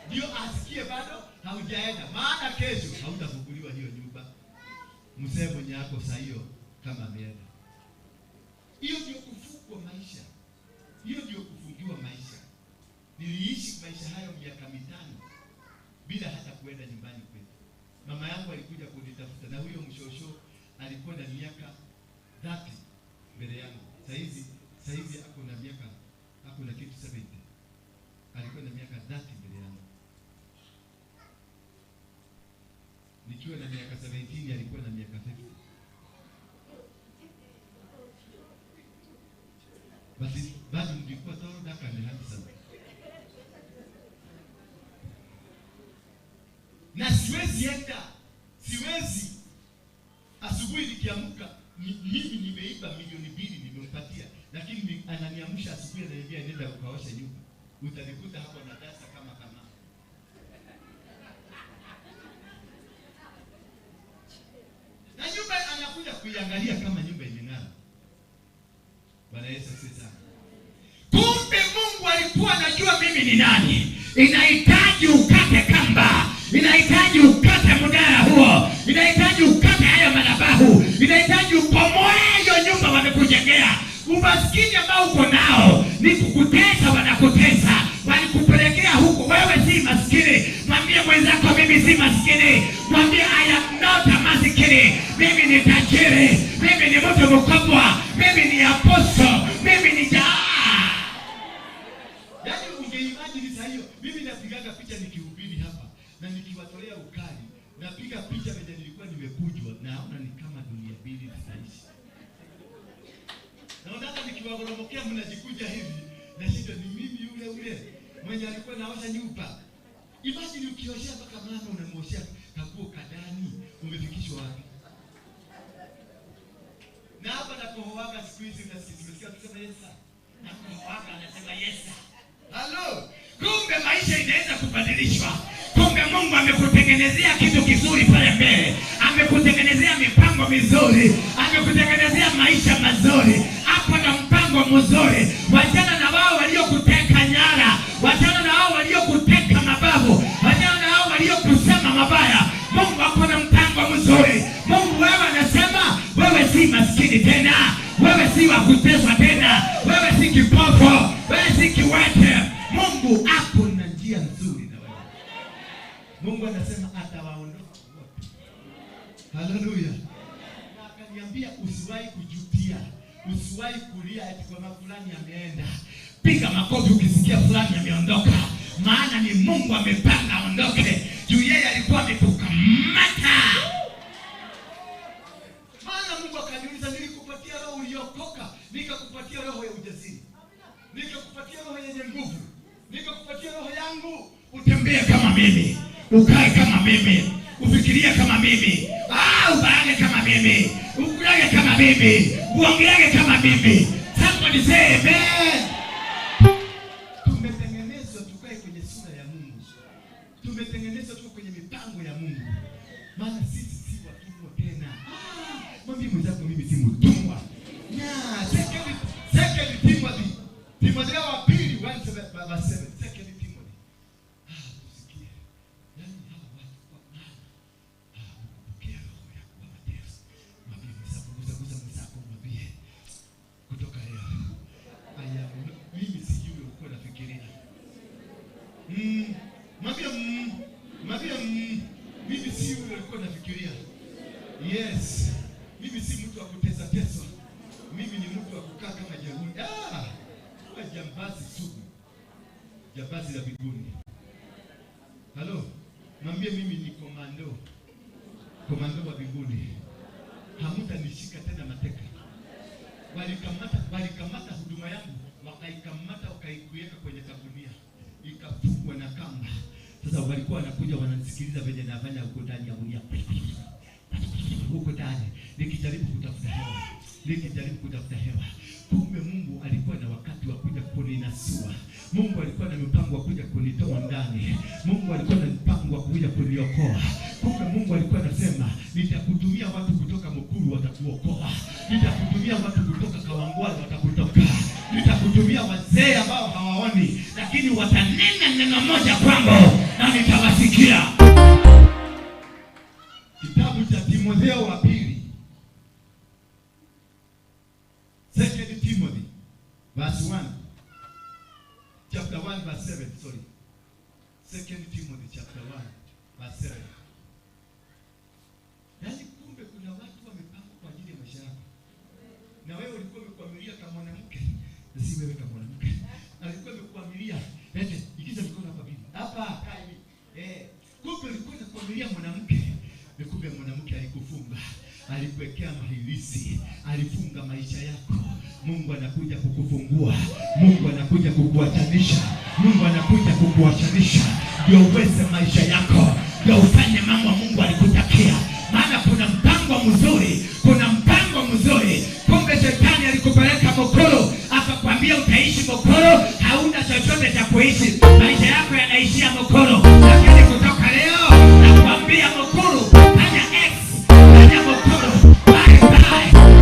Speaker 2: Ndio asikie bado haujaenda, maana kesho hautafunguliwa hiyo nyumba. Msemo nyako saa hiyo kama ameenda. Hiyo ndio kufungwa maisha. Hiyo ndio kufungiwa maisha. Niliishi maisha hayo miaka 5 bila hata kuenda nyumbani kwetu. Mama yangu alikuja kunitafuta, na huyo mshosho alikuwa na miaka 30 mbele yangu. Saizi ako na kitu 70. Alikuwa na miaka 30 mbele yangu. Nikiwa na miaka 17 alikuwa na miaka 50. Basi bado nilikuwa toro daka ni handsome. Na siwezi enda. Siwezi. Asubuhi nikiamka mimi nimeiba milioni 2 nimempatia, lakini ananiamsha asubuhi ananiambia nenda ukaosha nyumba. Utanikuta hapo na dasa kama. Na nyumba anakuja kuiangalia kama nyumba imeng'ara. Bwana Yesu asifiwe. Kumbe Mungu alikuwa anajua mimi ni nani. Inahitaji ukate kamba, inahitaji ukate mdara huo, inahitaji ukate haya madhabahu, inahitaji upomoe hiyo nyumba wamekujengea. Umaskini ambao uko nao ni kukutesa, wanakutesa, walikupelekea huko. Wewe si maskini. Mwambie mwenzako mimi si maskini. Mwambie I am not a maskini. Mimi ni tajiri. Mimi ni mtu mkubwa. Mimi ni apostle. Mimi ni yaani ungeimagine saa hiyo mimi napigaga picha nikihubiri hapa na nikiwatolea ukali. Napiga picha venye nilikuwa nimekujwa, naona ni kama dunia mbili zitaishi. Naona nikiwagoromokea mnajikuja hivi, na shida ni mimi yule mwenye alikuwa naosha nyumba. Imagine ukioshia mpaka mama unamuoshia kaguo kadani, umefikishwa wapi? Na hapa na kohoaga siku hizi unasikia kusema Yesu. Na kohoaga anasema Yesu. Halo, kumbe maisha inaweza kubadilishwa. Kumbe Mungu amekutengenezea kitu kizuri pale mbele. Amekutengenezea mipango mizuri. Amekutengenezea maisha mazuri. Hapo na mpango mzuri. Wachana na wao waliokuteka nyara. Wachana na wao waliokuteka mababu. Wachana na wao waliokusema mabaya. Mungu hapo na mpango mzuri. Mungu wewe anasema wewe si maskini tena. Wewe si wa kuteswa tena. Wewe si kipofu. Wewe si kiwete. Mungu hapo na njia nzuri na wewe. Mungu anasema atawaondoa wote. Haleluya. Na akaniambia usiwahi kujutia. Usiwahi kulia eti kwa fulani ameenda. Piga makofi ukisikia fulani ameondoka. Maana ni Mungu amepanga aondoke. Juu yeye alikuwa ametukamata. Maana Mungu akaniuliza nilikupatia roho uliokoka, nikakupatia roho ya ujasiri. Nikakupatia roho yenye nguvu. Nikakupatia roho yangu. Utembee kama mimi. Ukae kama mimi. Ufikirie kama mimi. Ubaage kama mimi. Ukulage kama mimi. Uongeage kama mimi. Somebody say amen. Tumetengenezwa tukae kwenye sura ya Mungu. Tumetengenezwa tukae kwenye mipango ya Mungu. Maana sisi si watumwa tena. Mwambie si mtumwa. Na second Timothy wa pili 1:7. Second Timothy. Tusikie. Yaani hawa watu kwa maana kupokea roho ya kuwa mateso. Mabie msakuza msako mabie. Kutoka leo. Aya, mimi sijui uko nafikiria. Mabie mimi si yule ulikuwa nafikiria. Yes. Mimi si mtu wa kutesa teswa. Mimi ni mtu wa kukaa kama jeuri. Kwa jambazi sugu. Jambazi la biguni. Halo. Mwambie mimi ni komando. Komando wa biguni. Hamutanishika tena mateka. Walikamata huduma yangu, wakaikamata wakaikuweka kwenye kabunia. Ikafungwa na kamba. Sasa walikuwa wanakuja wananisikiliza venye nafanya huko ndani ya gunia. Huko ndani nikijaribu kutafuta hewa. Kumbe Mungu alikuwa na wakati wa kuja kuninasua. Mungu alikuwa na mpango wa kuja kunitoa ndani. Mungu alikuwa na mpango wa kuja kuniokoa. Kumbe Mungu alikuwa anasema, nitakutumia watu kutoka Mukuru watakuokoa. Nitakutumia watu kutoka Kawangwale watakutoka. Nitakutumia wazee ambao hawaoni lakini watanena neno moja kwangu na nitawasikia. Kitabu cha Timotheo wa pili. Second Timothy verse 1. Chapter 1 verse 7. Sorry. Second Timothy chapter 1 verse 7. Yaani kumbe kuna watu wamepangwa kwa ajili ya maisha yako. Na wewe ulikuwa umekwamilia kama mwanamke. Si wewe kama mwanamke. Alikuwa amekuamilia. Ikiza mikono hapa bibi. Hapa kai. Kumbe ulikuwa umekwamilia mwanamke. Kumbe mwanamke alikufunga. Alikuwekea mahilisi. Alifunga maisha yako. Mungu anakuja kukufungua. Mungu anakuja kukuachanisha. Mungu anakuja kukuachanisha. Ndio uweze maisha yako. Ndio ufanye mambo Mungu alikutakia. Maana kuna mpango mzuri. Kumbe shetani alikupeleka Mukuru, akakwambia utaishi Mukuru, hauna chochote cha kuishi. Maisha yako yanaishia Mukuru. Lakini kutoka leo nakwambia Mukuru, fanya X, fanya Mukuru. Bye.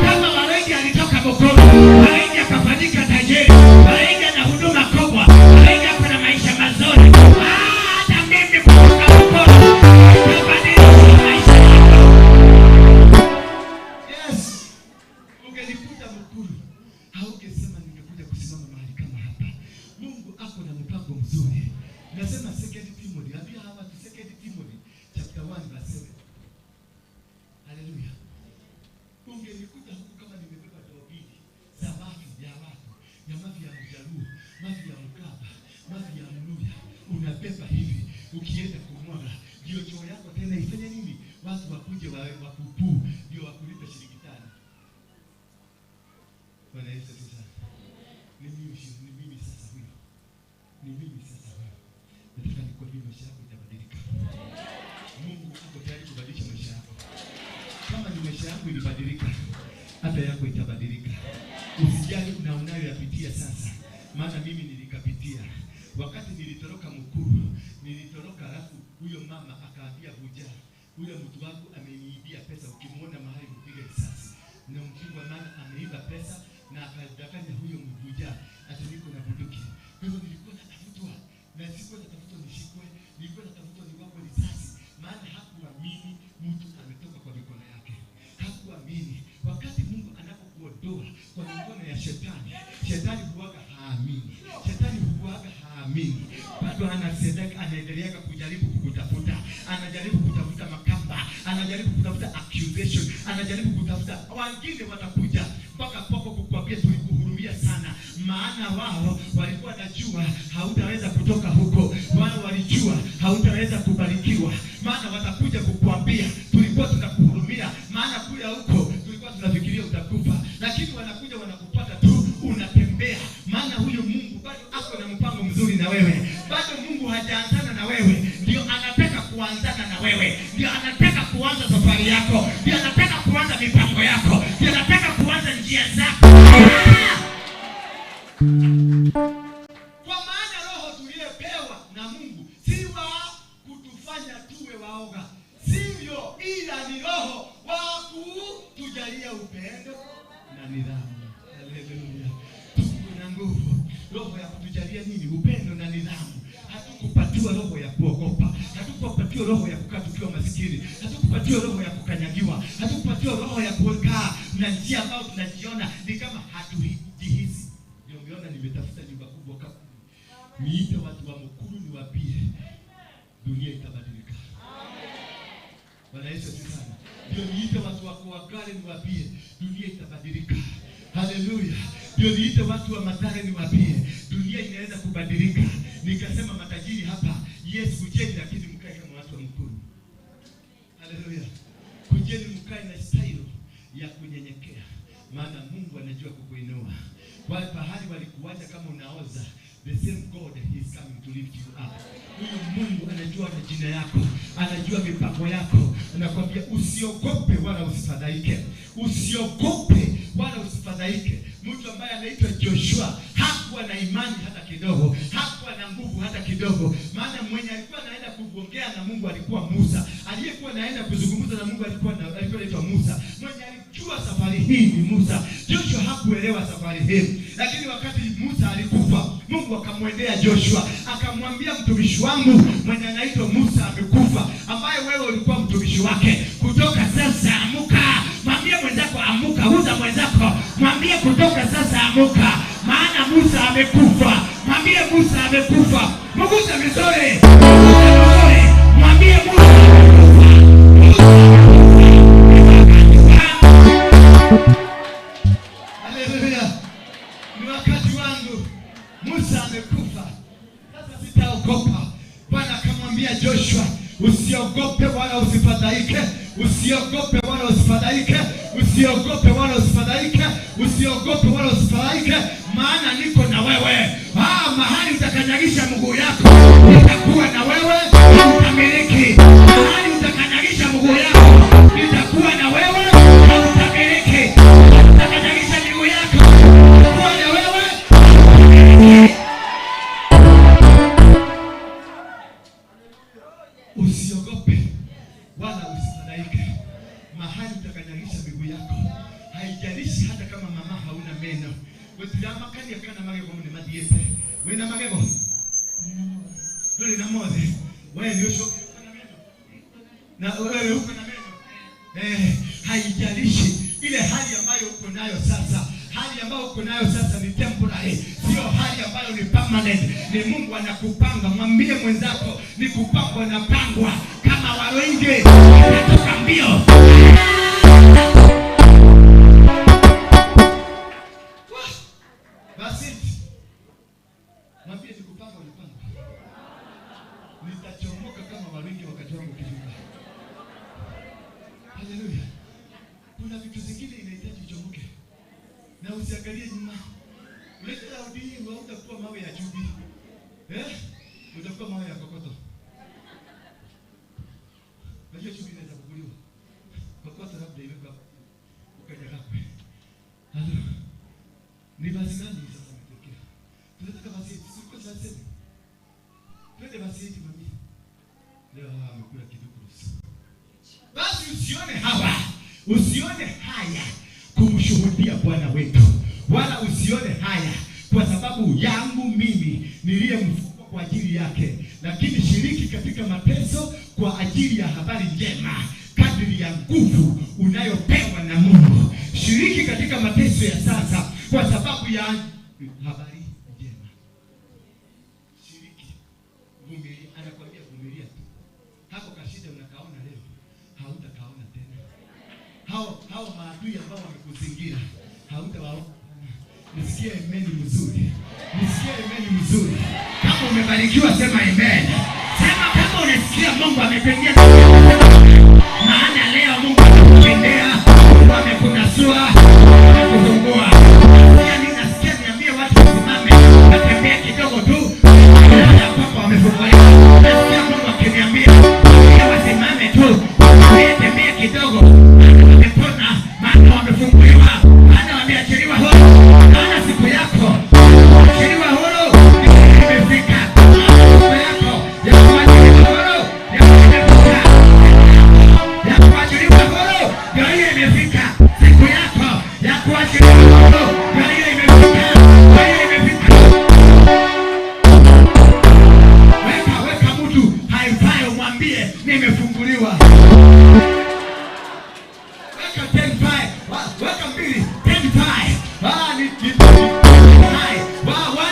Speaker 2: Kama Warengi alitoka Mukuru, Warengi akafanyika tajiri, Warengi na huduma kubwa, Warengi kuna maisha mazuri. Hata mimi kutoka Mukuru, nitabadilisha maisha yako. Yes. Ungelikuta Mukuru, haugesema ningekuja kusimama mahali kama hapa. Mungu ako na mpango mzuri. Nasema second Timothy, ambia hawa tu second Timothy chapter 1 verse 7. Hallelujah. Ungelikuta huku kama nimebeba dobili za mavi ya watu, ya mavi ya Mjaluo, mavi ya Mkaba, mavi ya Mluya. Unabeba hivi, ukienda kumwaga, ndio choo yako tena ifanye nini? Watu wakuje wakupuu, ndio wakulipe shilingi 5. Bwana Yesu sasa. Ni mimi sasa huyo. Nataka nikwambie maisha yako itabadilika. Mungu yuko tayari kubadilisha maisha yako. Kama ni maisha yako ilibadilika, hata yako itabadilika. Usijali unayoyapitia sasa. Maana mimi nilikapitia. Wakati nilitoroka Mukuru, alafu huyo mama akaambia Buja, huyo mtu wangu ameniibia pesa, ukimuona mahali mpige risasi. Na mkingwa maana ameiba pesa na akadanganya huyo Mbuja ati niko na bunduki. Kwa hivyo nilikuwa natafutwa. Na sikuwa natafutwa nishikwe, nilikuwa natafutwa niwape risasi. Maana hakuamini mtu ametoka kwa mikono yake. Hakuamini. Wakati Mungu anapokuondoa kwa mikono ya shetani huaga haamini. Bado anaendelea kujaribu kukutafuta. Anajaribu kutafuta makamba, anajaribu kutafuta accusation, anajaribu kutafuta wengine watakuja mpaka kwako kukuambia tulikuhurumia sana. Maana wao walikuwa wanajua hautaweza kutoka huko. Wao walijua hautaweza kubarikiwa. Maana watakuja kukuambia tulikuwa tunakuhurumia. Maana kule huko tulikuwa tunafikiria utakufa. Lakini wanakuja wanakupata tu unatembea. Maana huyo Mungu bado ako na mpango mzuri na wewe. Bado Mungu hajaanzana na wewe. Ndio anataka kuanzana na wewe. Ndio anataka kuanza safari yako. Ndio anataka kuanza mipango yako. Ndio anataka kuanza njia zako. Kwa maana roho tuliyopewa na Mungu si wa kutufanya tuwe waoga. Sivyo, ila ni roho wa kutujali. ametujalia upendo na nidhamu. Haleluya. Tuko na nguvu. Roho ya kutujalia nini? Upendo na nidhamu. Hatukupatiwa roho ya kuogopa. Hatukupatiwa roho ya kukaa tukiwa maskini. Hatukupatiwa roho ya kukanyagiwa. Hatukupatiwa roho ya kukaa na njia ambayo tunajiona ni kama hatujihisi. Ndio umeona nimetafuta nyumba kubwa kama niite watu wa Mukuru niwaambie dunia itabadilika. Bwana Yesu asifiwe. Ndio niite watu wa Kwagale niwaambie dunia itabadilika. Haleluya. Ndio niite watu wa Mathare niwaambie dunia inaenda kubadilika. Nikasema matajiri hapa, yes kujeni lakini mkae kama watu wa Mukuru. Haleluya. Kujeni mkae na style ya kunyenyekea. Maana Mungu anajua kukuinua. Wale pahali walikuacha kama unaoza, the same God is coming to lift you up. Huyo Mungu anajua majina yako, anajua mipango yako. Anakuambia usiogope wala usifadhaike. Usiogope wala usifadhaike. Mtu ambaye anaitwa Joshua hakuwa na imani hata kidogo, hakuwa na nguvu hata kidogo. Maana mwenye alikuwa anaenda kuongea na Mungu alikuwa Musa. Aliyekuwa anaenda kuzungumza na Mungu alikuwa anaitwa Musa. Mwenye alijua safari hii ni Musa. Joshua hakuelewa safari hii. Lakini wakati Musa alikufa, Mungu akamwendea Joshua, akamwambia mtumishi wangu mwenye anaitwa Musa amekufa, ambaye wewe ulikuwa mtumishi wake. Kutoka sasa amuka. Mwambie mwenzako amuka, uza mwenzako. Mwambie kutoka sasa amuka. Maana Musa amekufa. Mwambie Musa amekufa. Mgusa vizuri. Mwambie Musa amekufa. Haleluya. Ni wakati wangu. Musa amekufa. Sasa sitaogopa. Bwana akamwambia Joshua, usiogope wala usifadhaike. Usiogope wala usifadhaike. Usiogope wala usifadhaike. Usiogope wala usifadhaike. Maana niko na wewe. Mahali utakanyagisha mguu yako nitakuwa na wewe, utamiliki. Mahali utakanyagisha mguu yako nitakuwa na wewe, utamiliki. Utakanyagisha miguu yako nitakuwa na wewe, utamiliki. Usiogope wala usifadhaike. Mahali utakanyagisha miguu yako, haijalishi hata kama mama hauna meno. Wetilama kani akana magego mune madiete. Wena magego? Wewe na moze. Wewe ndio shoka na meno. Na wewe uko na meno. Haijalishi ile hali ambayo uko nayo sasa. Hali ambayo uko nayo sasa ni temporary. Sio hali ambayo ni permanent. Ni Mungu anakupanga. Mwambie mwenzako ni kupangwa na pangwa kama waroinge. Natoka mbio. Mwambie nikupanga ulipanga. Nitachomoka kama waringi wakati wangu ukifika. Haleluya. Kuna vitu zingine inahitaji uchomoke. Na usiangalie nyuma. Uleta udii utakuwa mawe ya chubi. Utakuwa mawe ya kokoto. Unajua chubi inaweza kukuliwa. Kokoto labda imeka ukaja hapo. Halo. Ni basi gani sasa? Tunataka basi siko sasa. Twende basi mami. Leo amekula kidogo. Basi usione haya kumshuhudia Bwana wetu. Wala usione haya kwa sababu yangu mimi niliyemfufua kwa ajili yake. Lakini shiriki katika mateso kwa ajili ya habari njema kadri ya nguvu unayopewa na Mungu. Shiriki katika mateso ya sasa kwa sababu ya habari njema. Shiriki. Vumilia, anakuambia vumilia tu. Hapo kashida unakaona leo, hautakaona tena. Hao maadui ambao wamekuzingira, hautawaona. Nisikie amen mzuri. Nisikie amen mzuri. Kama umebarikiwa sema amen. Sema kama unasikia Mungu amekuingia. Maana leo Mungu amekutendea, amekunasua, amekufungua. Yaani nasikia niambie watu wasimame, watembee kidogo tu. Ndio kwako wamefunguliwa. Nasikia Mungu akiniambia, wasimame tu. Tembea kidogo. Wamepona, maana wamefunguliwa. Maana wameachiliwa huru. Maana siku yako achiliwa huru imefika. Siku yako ya kuachiliwa huru imefika. imefunguliwa. Weka 10 weka 2 10 ni 1 2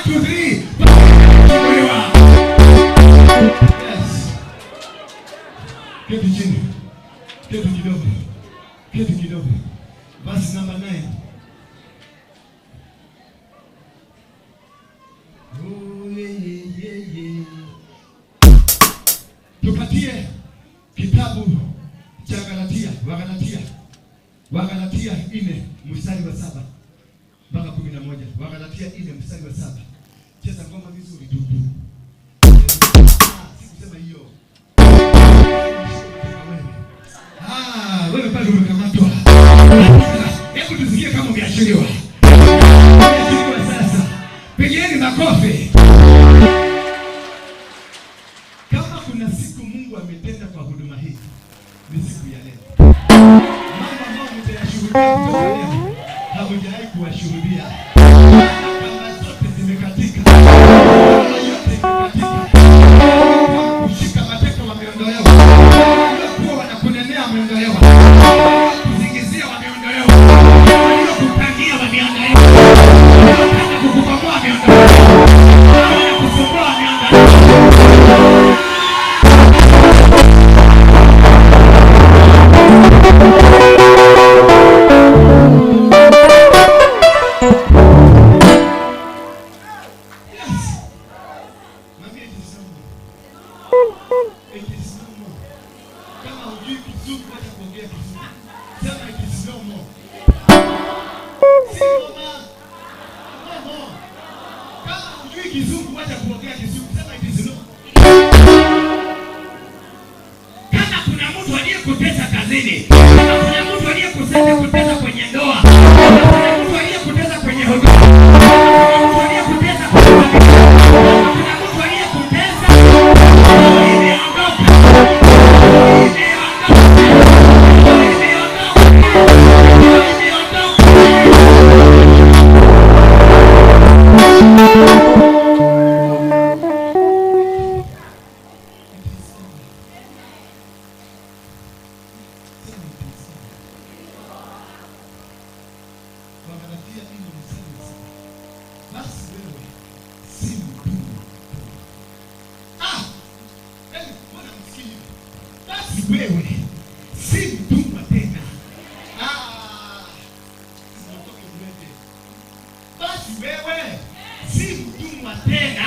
Speaker 2: 3 imefunguliwa. Yes. Keti chini. Keti kidogo. Keti kidogo. Verse number 9. Tupatie kitabu cha Wagalatia 4 mstari wa 7 mpaka 11. Wagalatia 4 mstari wa 7. Cheza ngoma vizuri tu. Sikusema hiyo. Wewe pale umekamatwa. Hebu tusikie kama umeachiliwa. Umeachiliwa sasa. Pigieni makofi. Kama kuna siku Mungu ametenda kwa huduma hii, ni siku ya leo. Mambo ambayo mtayashuhudia hamujawahi kuwashuhudia. Kama zote zimekatika. Yote imekatika. Kushika mateka wameondolewa. Waliokuwa wanakunenea wameondolewa. Kuzingizia wameondolewa. Waliokupangia wameondolewa. Waliotaka kukubomoa wameondolewa. Wanakusumbua wameondolewa. Wewe si mtumwa tena. Basi wewe si mtumwa tena.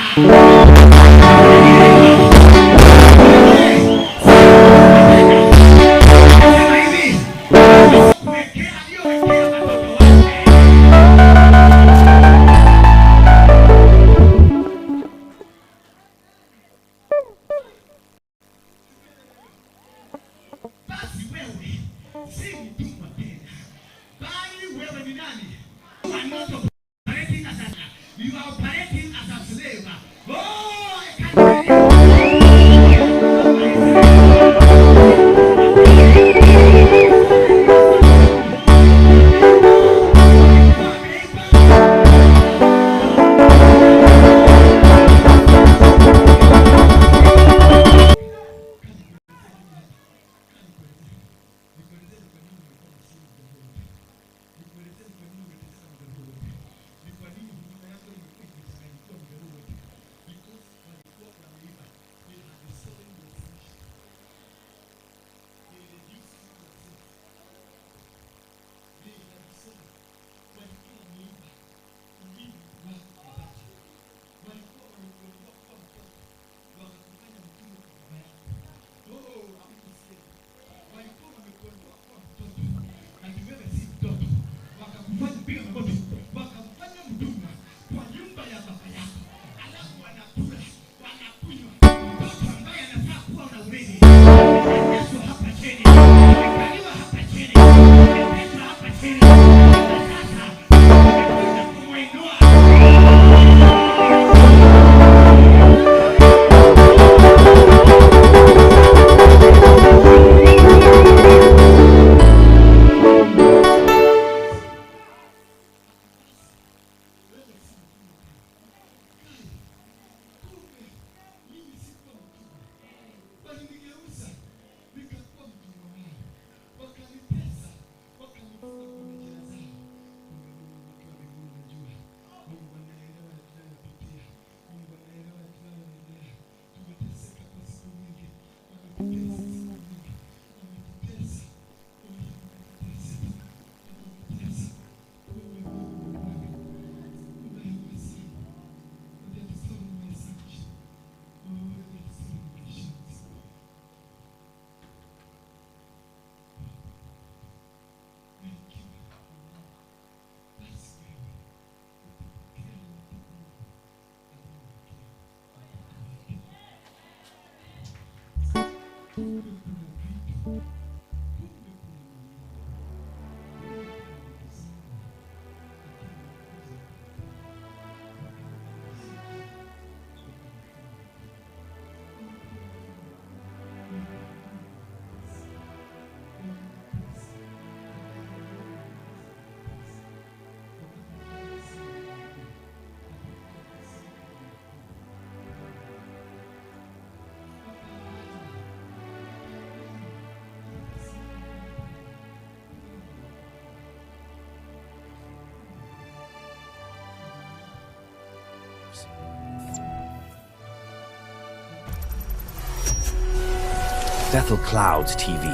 Speaker 1: Bethel Clouds TV,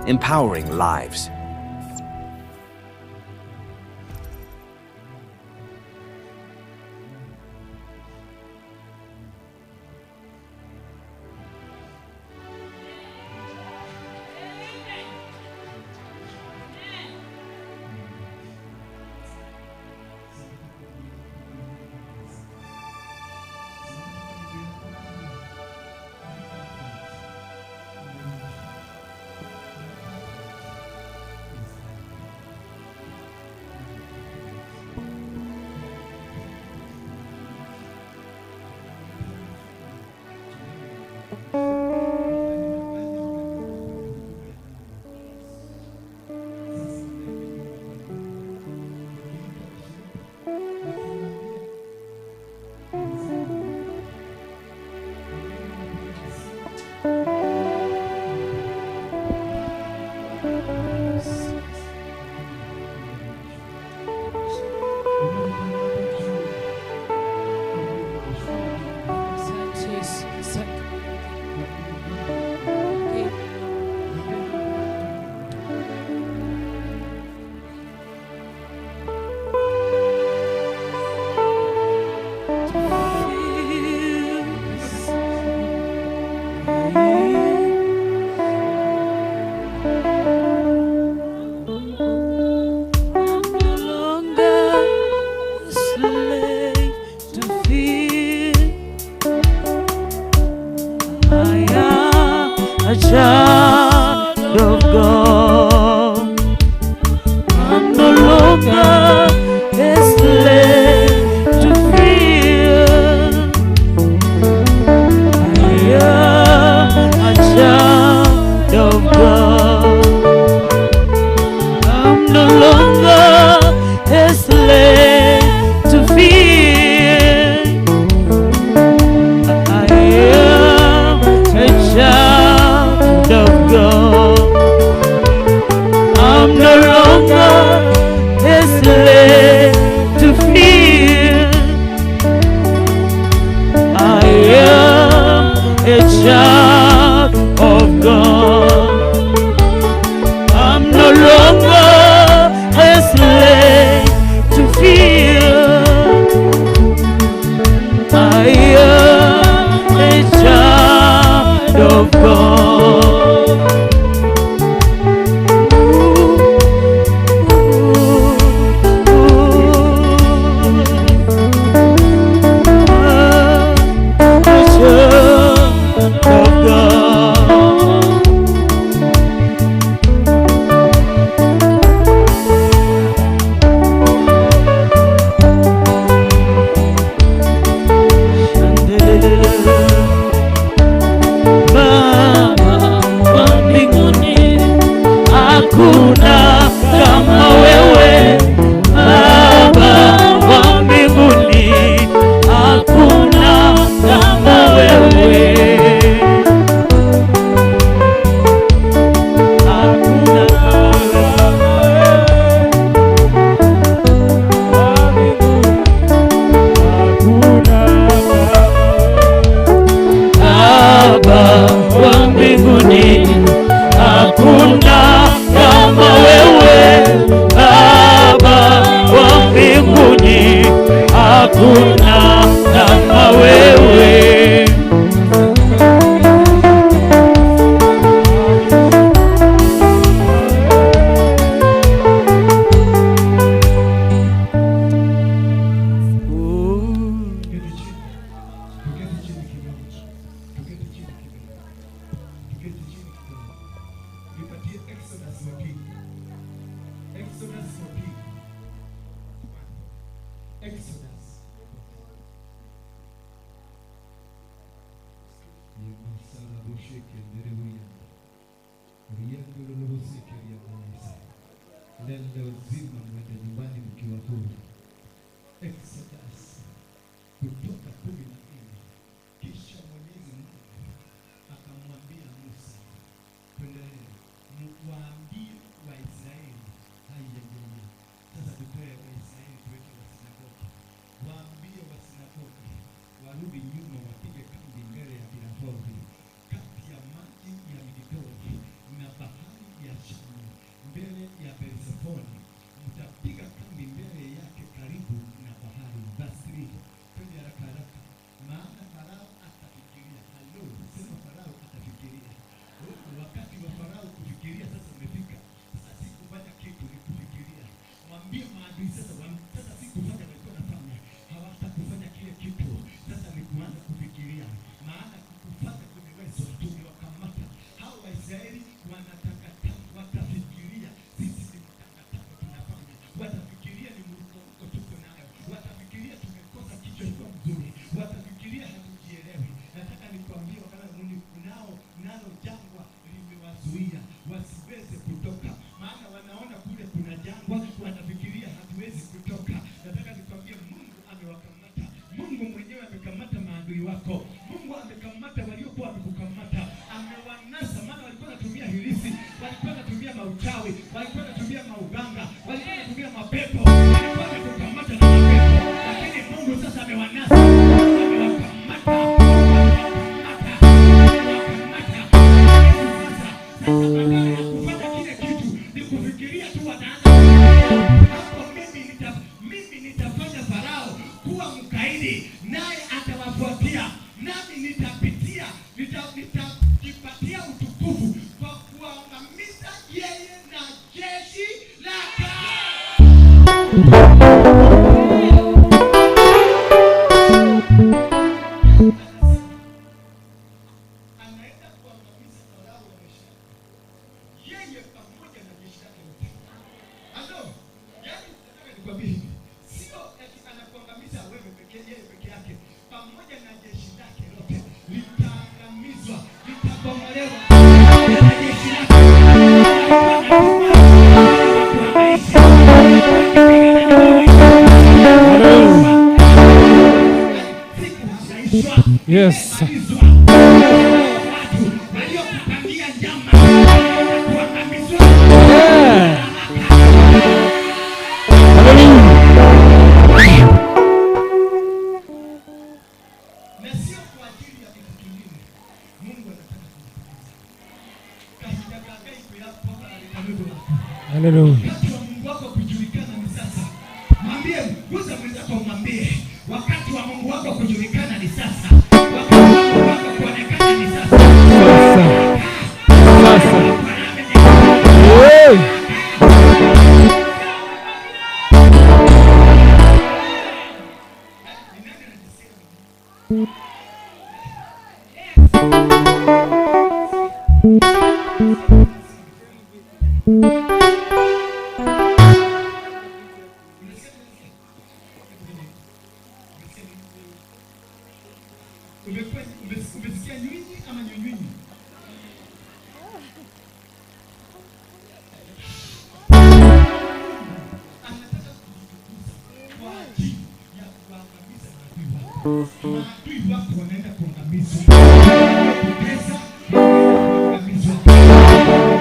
Speaker 1: empowering lives.
Speaker 2: Tuketi chini Exodus 14. Exodus 14. Exodus. Yemasara bosheke nderebuya. Riendo loboseke ya kanisa. Leo zima mwende nyumbani mkiwa huru. Exodus. Kutoka 14. Kisha Mwenyezi Mungu akamwambia Musa, waambie Waisraeli, haijaje. Sasa tutoe Waisraeli tuweke wasinagogi. Waambie wasinagogi warudi nyuma wapige kambi mbele ya Pirafothi kati ya maji ya Migdoli na bahari ya Shamu mbele ya Bersefoni. Mtapiga kambi mbele yake karibu na bahari. Basri. Twende haraka haraka. Maana Farao atafikiria. Halo, sema Farao atafikiria. Wakati wa Farao kufikiria sasa umefika. Sasa si kufanya kitu, ni kufikiria. Mwambie maadui sasa si kufanya walikuwa nafanya. Hawatakufanya kile kitu. Sasa ni kuanza kufikiria. Maana kufanya kumewezwa tumewakamata. Hao Waisraeli wanatakata watafikiria. Sisi ni mtakatifu tunafanya. Watafikiria ni mruko tuko nayo. Watafikiria tumekosa kichwa kwa mzuri. Watafikiria hatujielewi. Nataka nikwambie wakati nalo jangwa limewazuia wasiweze kutoka. Maana wanaona kule kuna jangwa, wanafikiria hatuwezi kutoka. Nataka nikwambie Mungu amewakamata. Mungu mwenyewe amekamata maadui wako. Mungu amekamata waliokuwa wamekukamata. Amewanasa, maana walikuwa wanatumia hilisi, walikuwa wanatumia mauchawi, walikuwa wanatumia mauganga, walikuwa wanatumia mapepo. Walikuwa wamekukamata na mapepo. Lakini Mungu sasa amewanasa. Amewakamata. Kufanya kile kitu ni kufikiria tu wataanza. Hapo mimi nitafanya Farao kuwa mkaidi, naye atawafuatia. Nami nitajipatia utukufu kwa kuangamiza yeye na jeshi lake. Anaenda kuangamiza Farao wa maisha. Yeye pamoja na jeshi lake lote. Ando, yani nataka nikwambie hivi. Sio eti anakuangamiza wewe yeye peke yake. Pamoja na jeshi lake lote litaangamizwa, litabomolewa. Na jeshi lake.
Speaker 4: Yes. Hallelujah.
Speaker 2: Mungu wako kujulikana ni sasa. Mwambie, gusa mwenzako mwambie, wakati wa Mungu wako kujulikana ni sasa. Wakati wa Mungu wako kuonekana ni sasa.
Speaker 4: Sasa. Hey.
Speaker 2: Umesikia nyinyi ama nyinyi? Anataka kujitukuza kwa ajili ya kuangamiza maadui wako. Maadui wako wanaenda kuangamizwa. Kupesa, kuangamizwa.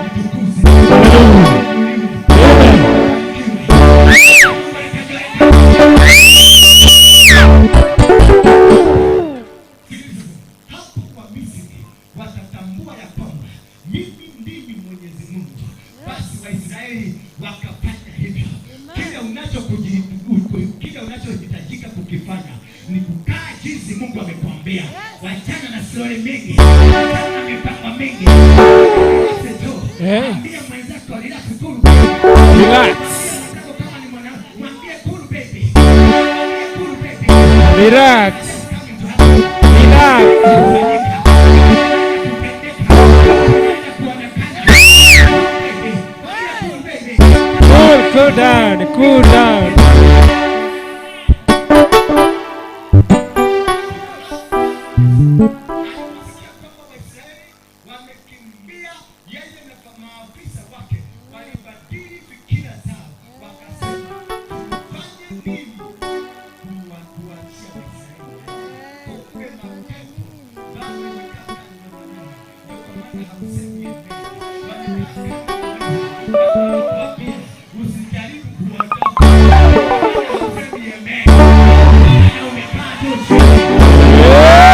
Speaker 2: Kujitukuza. Hapo kwa Misri watatambua ya kwamba mimi ndimi Mwenyezi Mungu. Basi Waisraeli wakafanya hivyo. Kile unachohitajika kukifanya ni kukaa jinsi Mungu amekwambia. Wachana na story mingi, wachana na mipango mingi. Mwambie mwenzako relax, cool.
Speaker 4: Relax.
Speaker 2: Kama ni mwanamke, mwambie cool baby. Cool baby.
Speaker 4: Relax. Relax. Cool down, cool down.
Speaker 2: Aliposikia kwamba Waisraeli wamekimbia, yeye na maafisa wake walibadili fikira zao, wakasema tufanye nini kuwaachia Waisraeli? Kumbe mapepo bado yamekaa ndani ya wanadamu. Ndio kwa maana hamsemi amen. Usijaribu kuondoka. Hamsemi amen. Maana umekaa tu chini.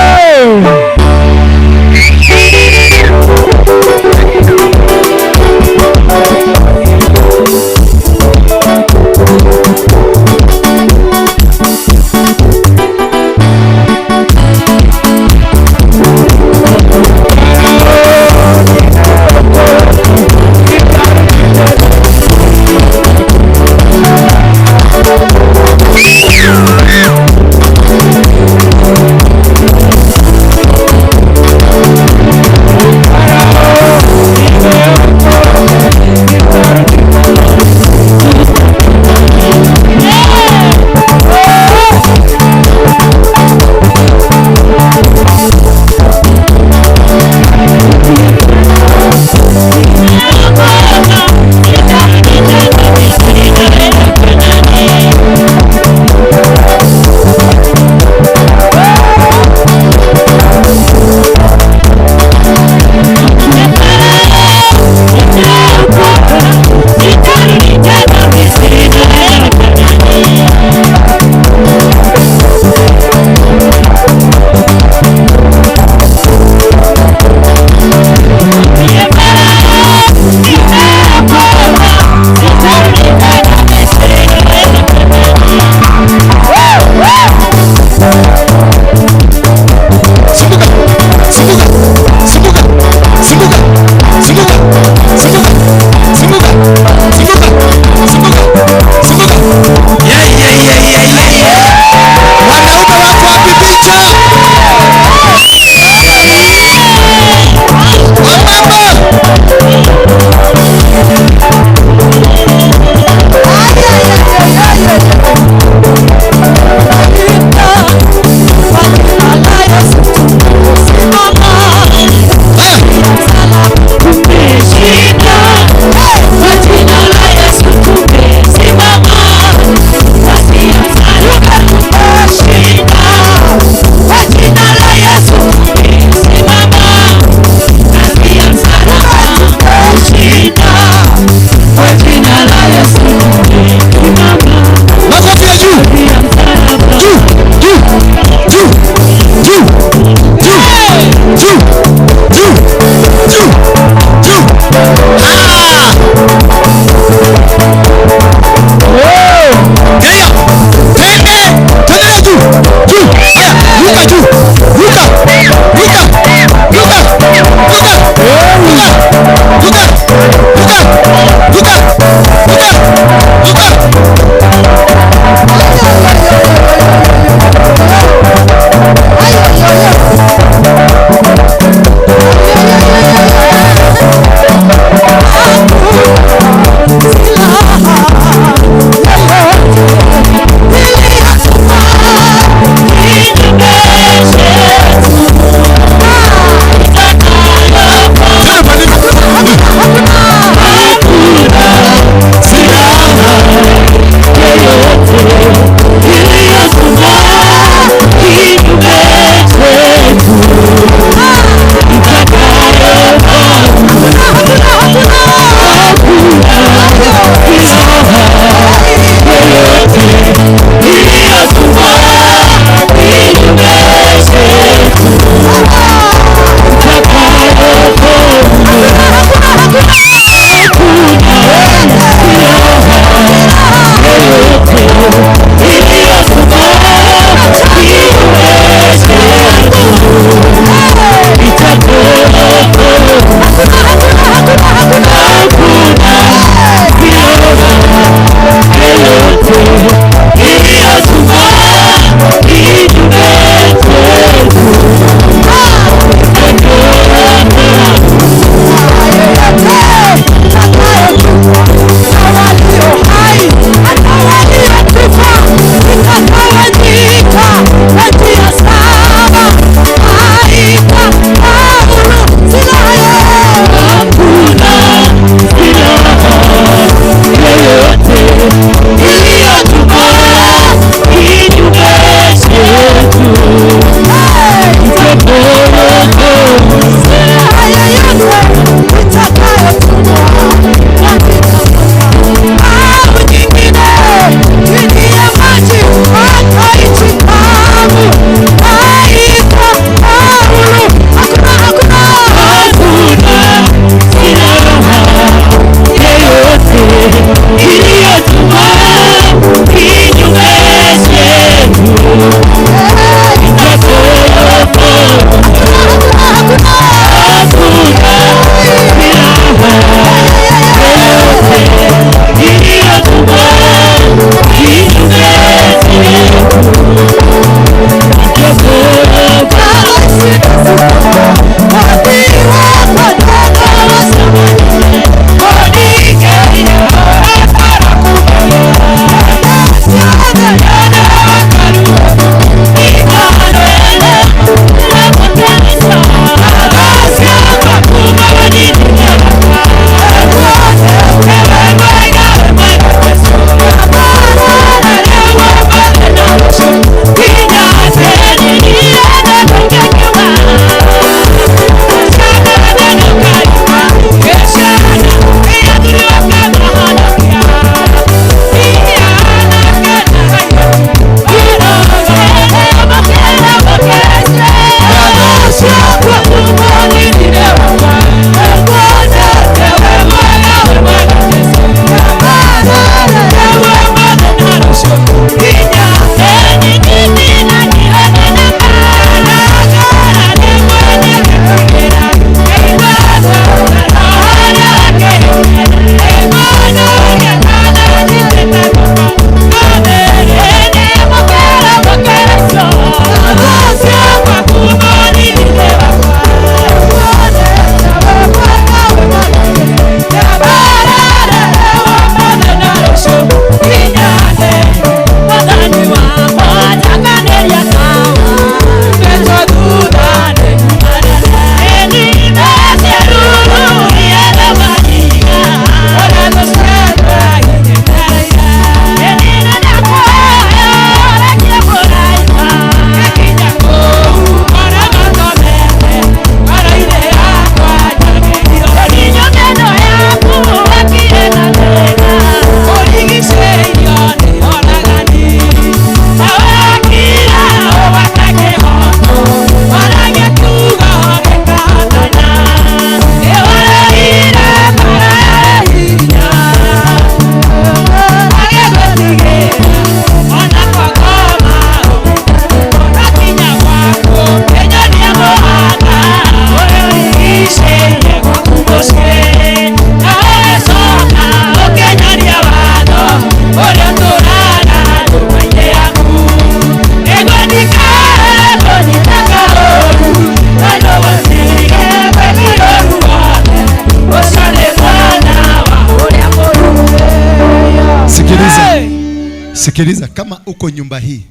Speaker 2: Sikiliza, kama uko nyumba hii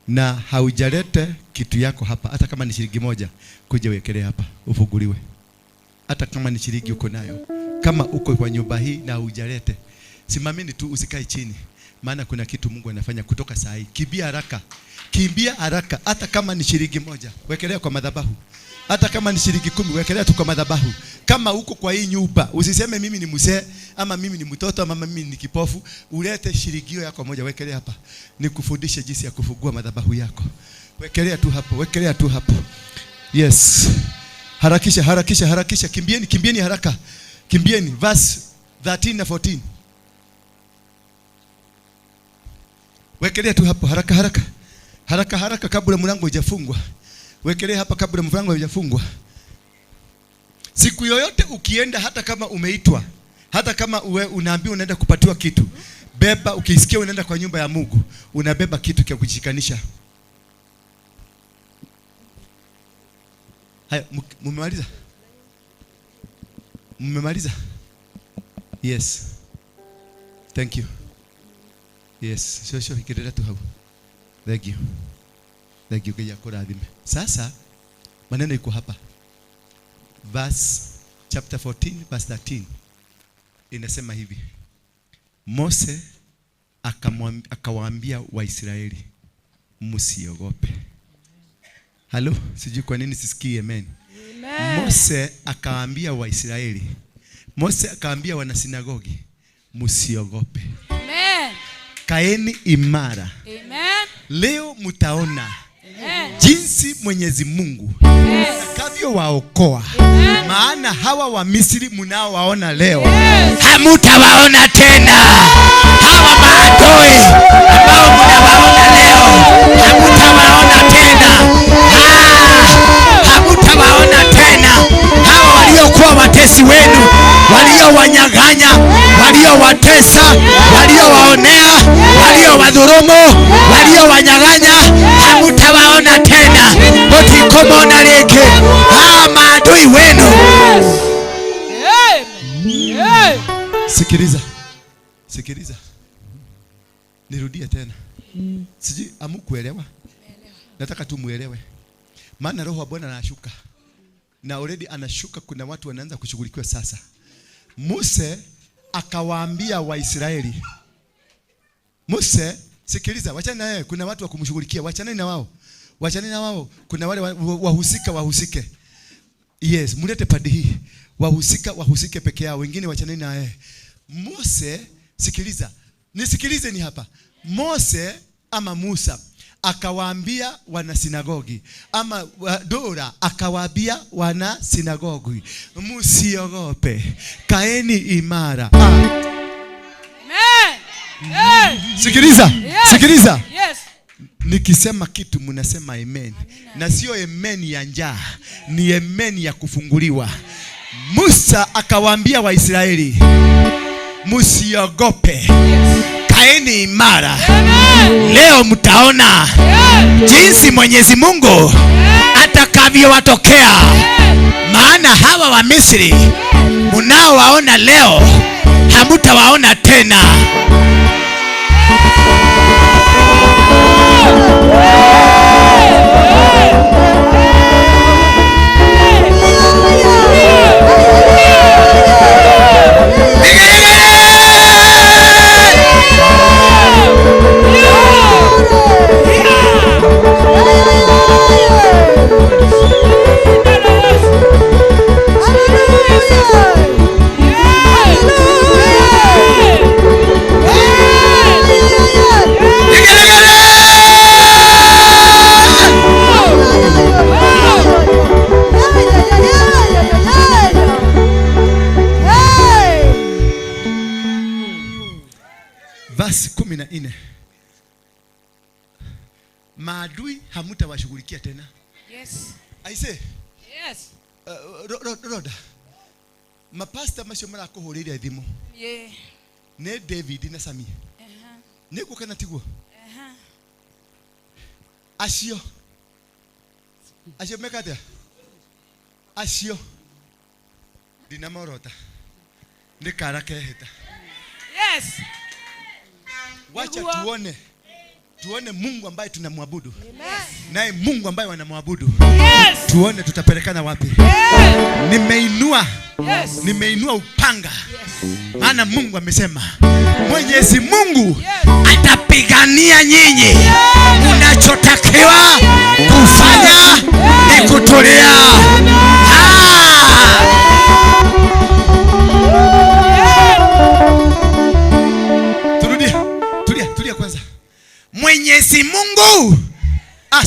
Speaker 2: na haujalete kitu yako hapa, hata kama ni shilingi moja, kuja wekelee hapa ufunguliwe. Hata kama ni shilingi uko nayo, kama uko kwa nyumba hii na haujalete, simameni tu, usikae chini, maana kuna kitu Mungu anafanya kutoka saa hii. Kimbia haraka, kimbia haraka. Hata kama ni shilingi moja, wekelea kwa madhabahu. Hata kama ni shilingi 10, wekelea tu kwa madhabahu. Kama uko kwa hii nyumba, usiseme mimi ni mzee ama mimi ni mtoto ama mimi ni kipofu. Ulete shilingi yako moja, wekelea hapa. Nikufundishe jinsi ya kufungua madhabahu yako. Wekelea tu hapo, wekelea tu hapo. Yes. Harakisha, harakisha, harakisha. Kimbieni, kimbieni haraka. Kimbieni. Verse 13 na 14. Wekelea tu hapo, haraka haraka. Haraka haraka kabla mlango hujafungwa. Wekelea hapa kabla mlango hujafungwa. Siku yoyote ukienda, hata kama umeitwa, hata kama unaambiwa unaenda kupatiwa kitu, beba. Ukisikia unaenda kwa nyumba ya Mungu, unabeba kitu cha kujishikanisha. Haya, mmemaliza? Mmemaliza? Yes. Thank you. Yes, sio ikiendelea tu hapo. Thank you. Thank you kwa kuradhime. Sasa maneno iko hapa. Verse chapter 14 verse 13 inasema hivi. Mose akawaambia Waisraeli, msiogope. Halo, sijui kwa nini sisikii amen. Amen. Mose akawaambia Waisraeli. Mose akawaambia wanasinagogi, msiogope. Amen. Kaeni imara. Amen. Leo mtaona jinsi Mwenyezi Mungu atakavyowaokoa. Maana hawa wa Misri mnaowaona leo, hamutawaona tena. Hawa maadui ambao mnawaona leo, hamutawaona tena. Hamutawaona tena. Hawa waliokuwa watesi wenu, waliowanyang'anya, waliowatesa, waliowaonea, waliowadhulumu, waliowanyang'anya, hamutawaona tena. Utikomona leke maadui wenu. Sikiliza. Sikiliza. Nirudie tena. Sijui amukuelewa. Nataka tu muelewe. Maana roho wa Bwana anashuka. Na already anashuka, kuna watu wanaanza kushughulikiwa sasa. Mose akawaambia Waisraeli. Mose, sikiliza, wachana naye, kuna watu wa kumshughulikia, wachana na wao. Wachana na wao, kuna wale wahusike. Yes, mulete padi hii. Wahusike peke yao, wengine wachana na yeye. Mose, sikiliza. Nisikilize ni hapa. Mose ama Musa akawaambia wana sinagogi, ama Dora akawaambia wana sinagogi, msiogope, kaeni imara. Amen. Sikiliza. Yes. Sikiliza. Yes. Nikisema kitu mnasema amen. Na sio amen ya njaa, ni amen ya kufunguliwa. Musa akawaambia Waisraeli, msiogope, kaeni imara. Amen. Leo mtaona jinsi Mwenyezi Mungu atakavyowatokea. Maana hawa wa Misri mnaowaona leo, hamutawaona tena. Verse 14. Maadui hamutawashughulikia tena. Yes. I say. Yes. Roda. Mapasta mashomara akohorera thimo. Yeah. Ne David na Sami. Ne kukana tiguo. Ashio. Ashio mekata. Ashio. Dinamorota. Ne karaka heta. Yes. Wacha tuone Mungu ambaye tunamwabudu. Naye Mungu ambaye wanamwabudu. Tuone tutapelekana wapi. Nimeinua upanga. Maana Mungu amesema Mwenyezi Mungu atapigania nyinyi. Unachotakiwa kufanya ni kutulia. Tulia kwanza. Mwenyezi Mungu,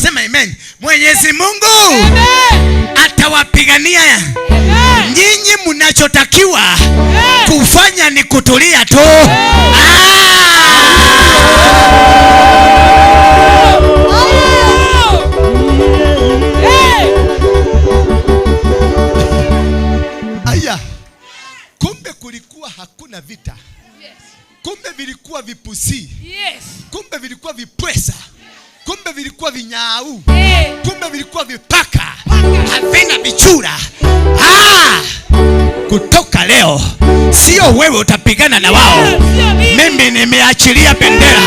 Speaker 2: sema amen. Mwenyezi Mungu atawapigania nyinyi, mnachotakiwa kufanya ni kutulia tu. Aya, kumbe kulikuwa hakuna vita. Kumbe vilikuwa vipusi. Kumbe vilikuwa vipwesa. Kumbe vilikuwa vinyau. Kumbe vilikuwa vipaka. Havina bichura. Kutoka leo sio wewe utapigana na wao. Mimi nimeachilia bendera.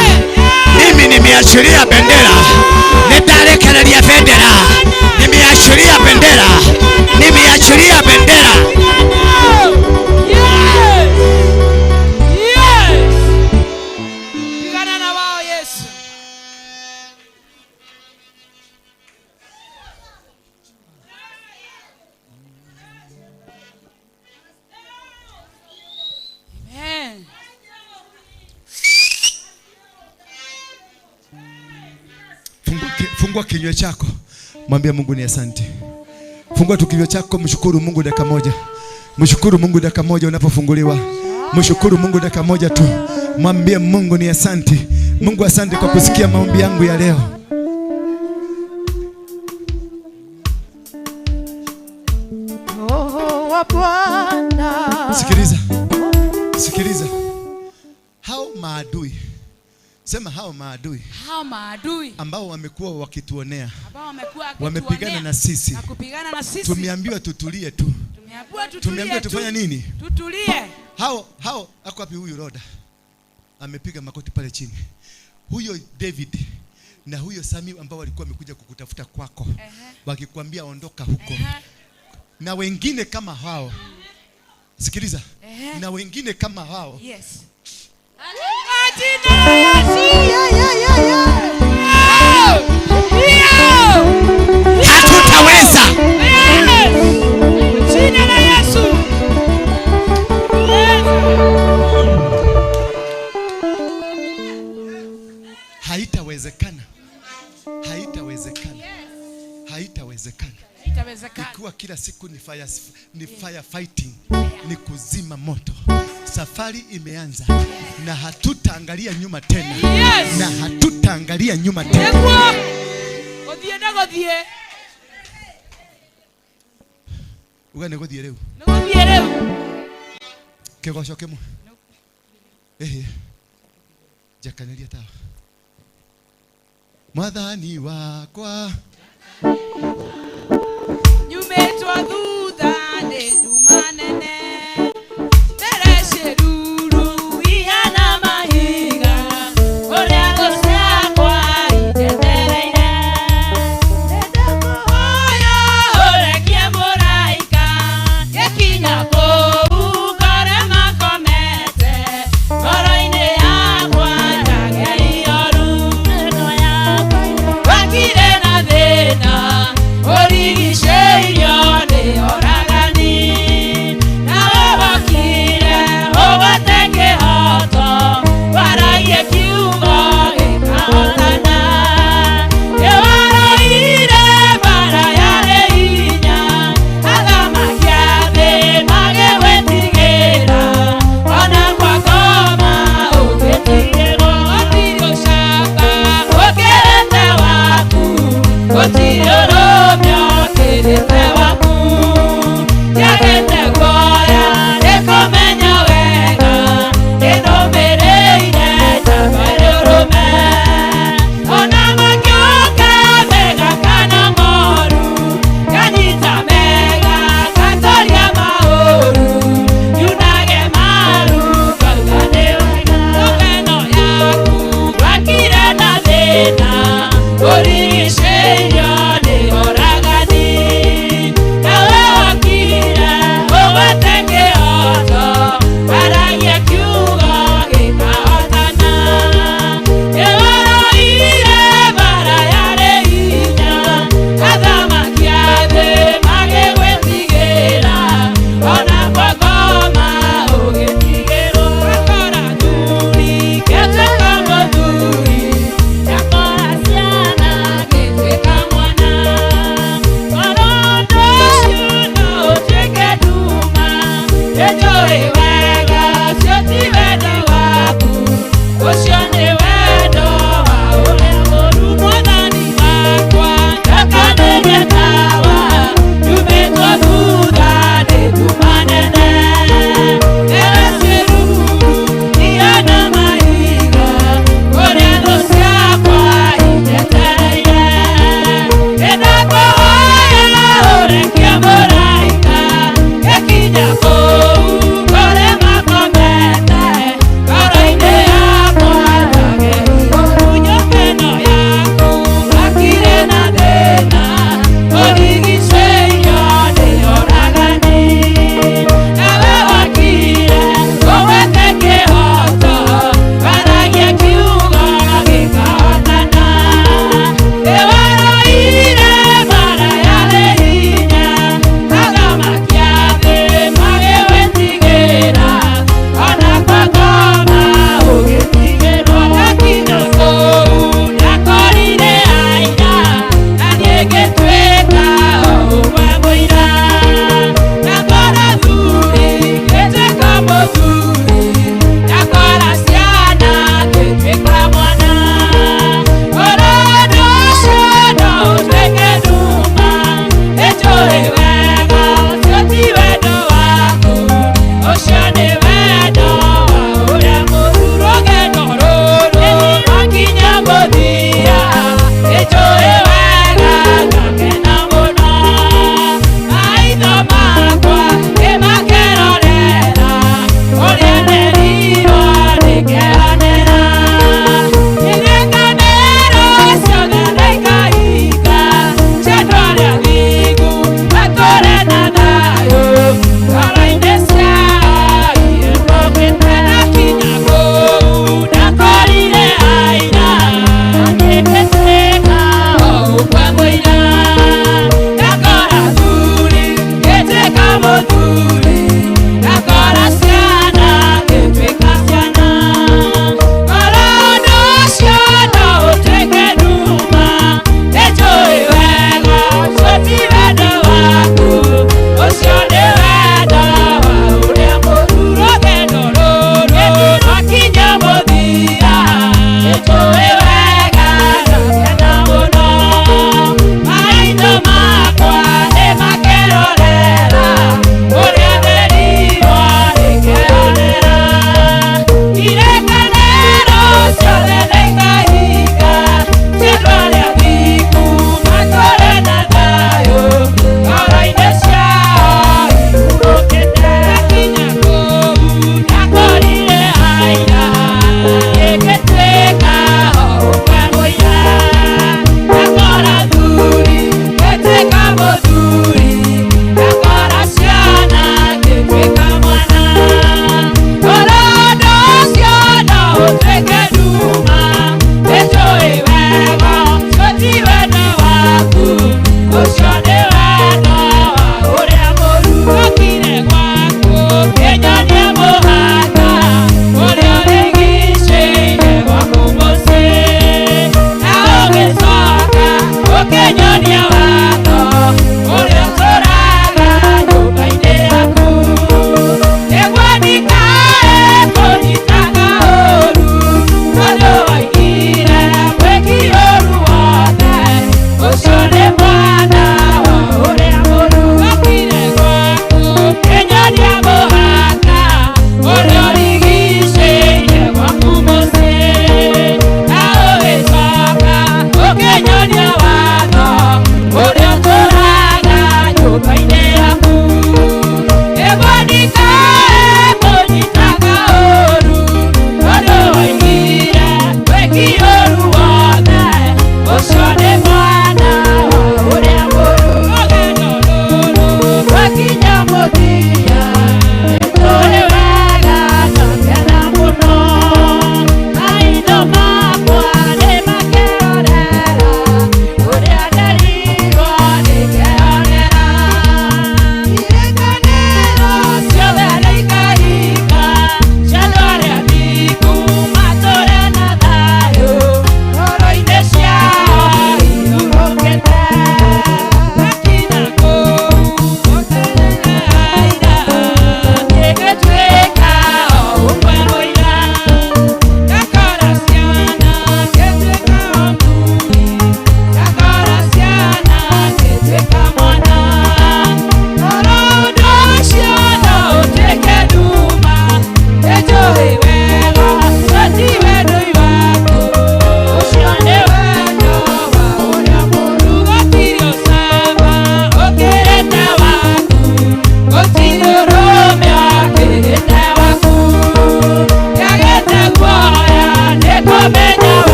Speaker 2: Nitarekelea bendera. Nimeachilia bendera.
Speaker 5: Pigana na wao Yesu. Amen.
Speaker 2: Fungua kinywa chako. Mwambie Mungu ni asante. Fungua tu kinywa chako, mshukuru Mungu dakika moja. Mshukuru Mungu dakika moja unapofunguliwa. Mshukuru Mungu dakika moja tu. Mwambie Mungu ni asante. Mungu asante kwa kusikia maombi yangu ya leo. Sikiliza. Hao maadui. Sema hao maadui ambao wamekuwa wakituonea, wamepigana na sisi. Tumeambiwa tutulie tu. Tumeambiwa tufanya nini?
Speaker 5: Tutulie.
Speaker 2: Hao ako wapi huyu Roda? Amepiga makoti pale chini. Huyo David na huyo Sami ambao walikuwa wamekuja kukutafuta kwako. Wakikwambia ondoka huko. Na wengine kama hao. Sikiliza. Na wengine kama hao.
Speaker 5: Yes.
Speaker 2: Hatutaweza.
Speaker 5: Jina la Yesu.
Speaker 2: Haitawezekana. Ikiwa kila siku ni fire fighting, ni kuzima moto. Safari imeanza na hatutaangalia nyuma tena. Na hatutaangalia nyuma tena.
Speaker 5: Godie.
Speaker 2: Ugane godie leo. Kegosho kemo. Jakanelia tawa. Mwathani wakwa
Speaker 5: nyumetwa thutha nĩ nduma nene. Oh Oh,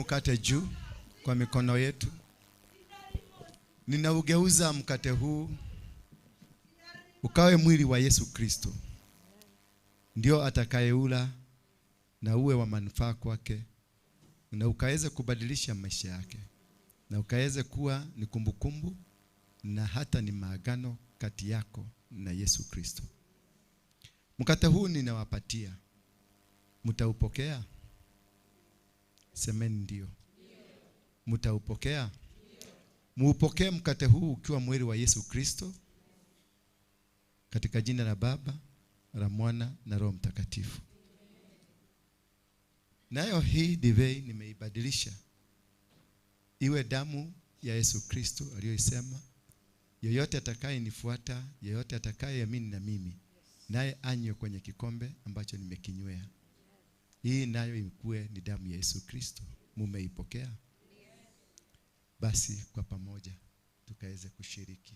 Speaker 2: mkate juu kwa mikono yetu. Ninaugeuza mkate huu ukawe mwili wa Yesu Kristo. Ndio atakayeula na uwe wa manufaa kwake, na ukaweze kubadilisha maisha yake, na ukaweze kuwa ni kumbukumbu na hata ni maagano kati yako na Yesu Kristo. Mkate huu ninawapatia. Mtaupokea? Semeni ndio. Mtaupokea? Muupokee mkate huu ukiwa mwili wa Yesu Kristo, katika jina la Baba, la Mwana na Roho Mtakatifu. Nayo hii divai nimeibadilisha iwe damu ya Yesu Kristo aliyoisema, yeyote atakayenifuata, yeyote atakayeamini na mimi, naye anywe kwenye kikombe ambacho nimekinywea. Hii nayo imekuwe ni damu ya Yesu Kristo. Mumeipokea? Basi kwa pamoja tukaweze kushiriki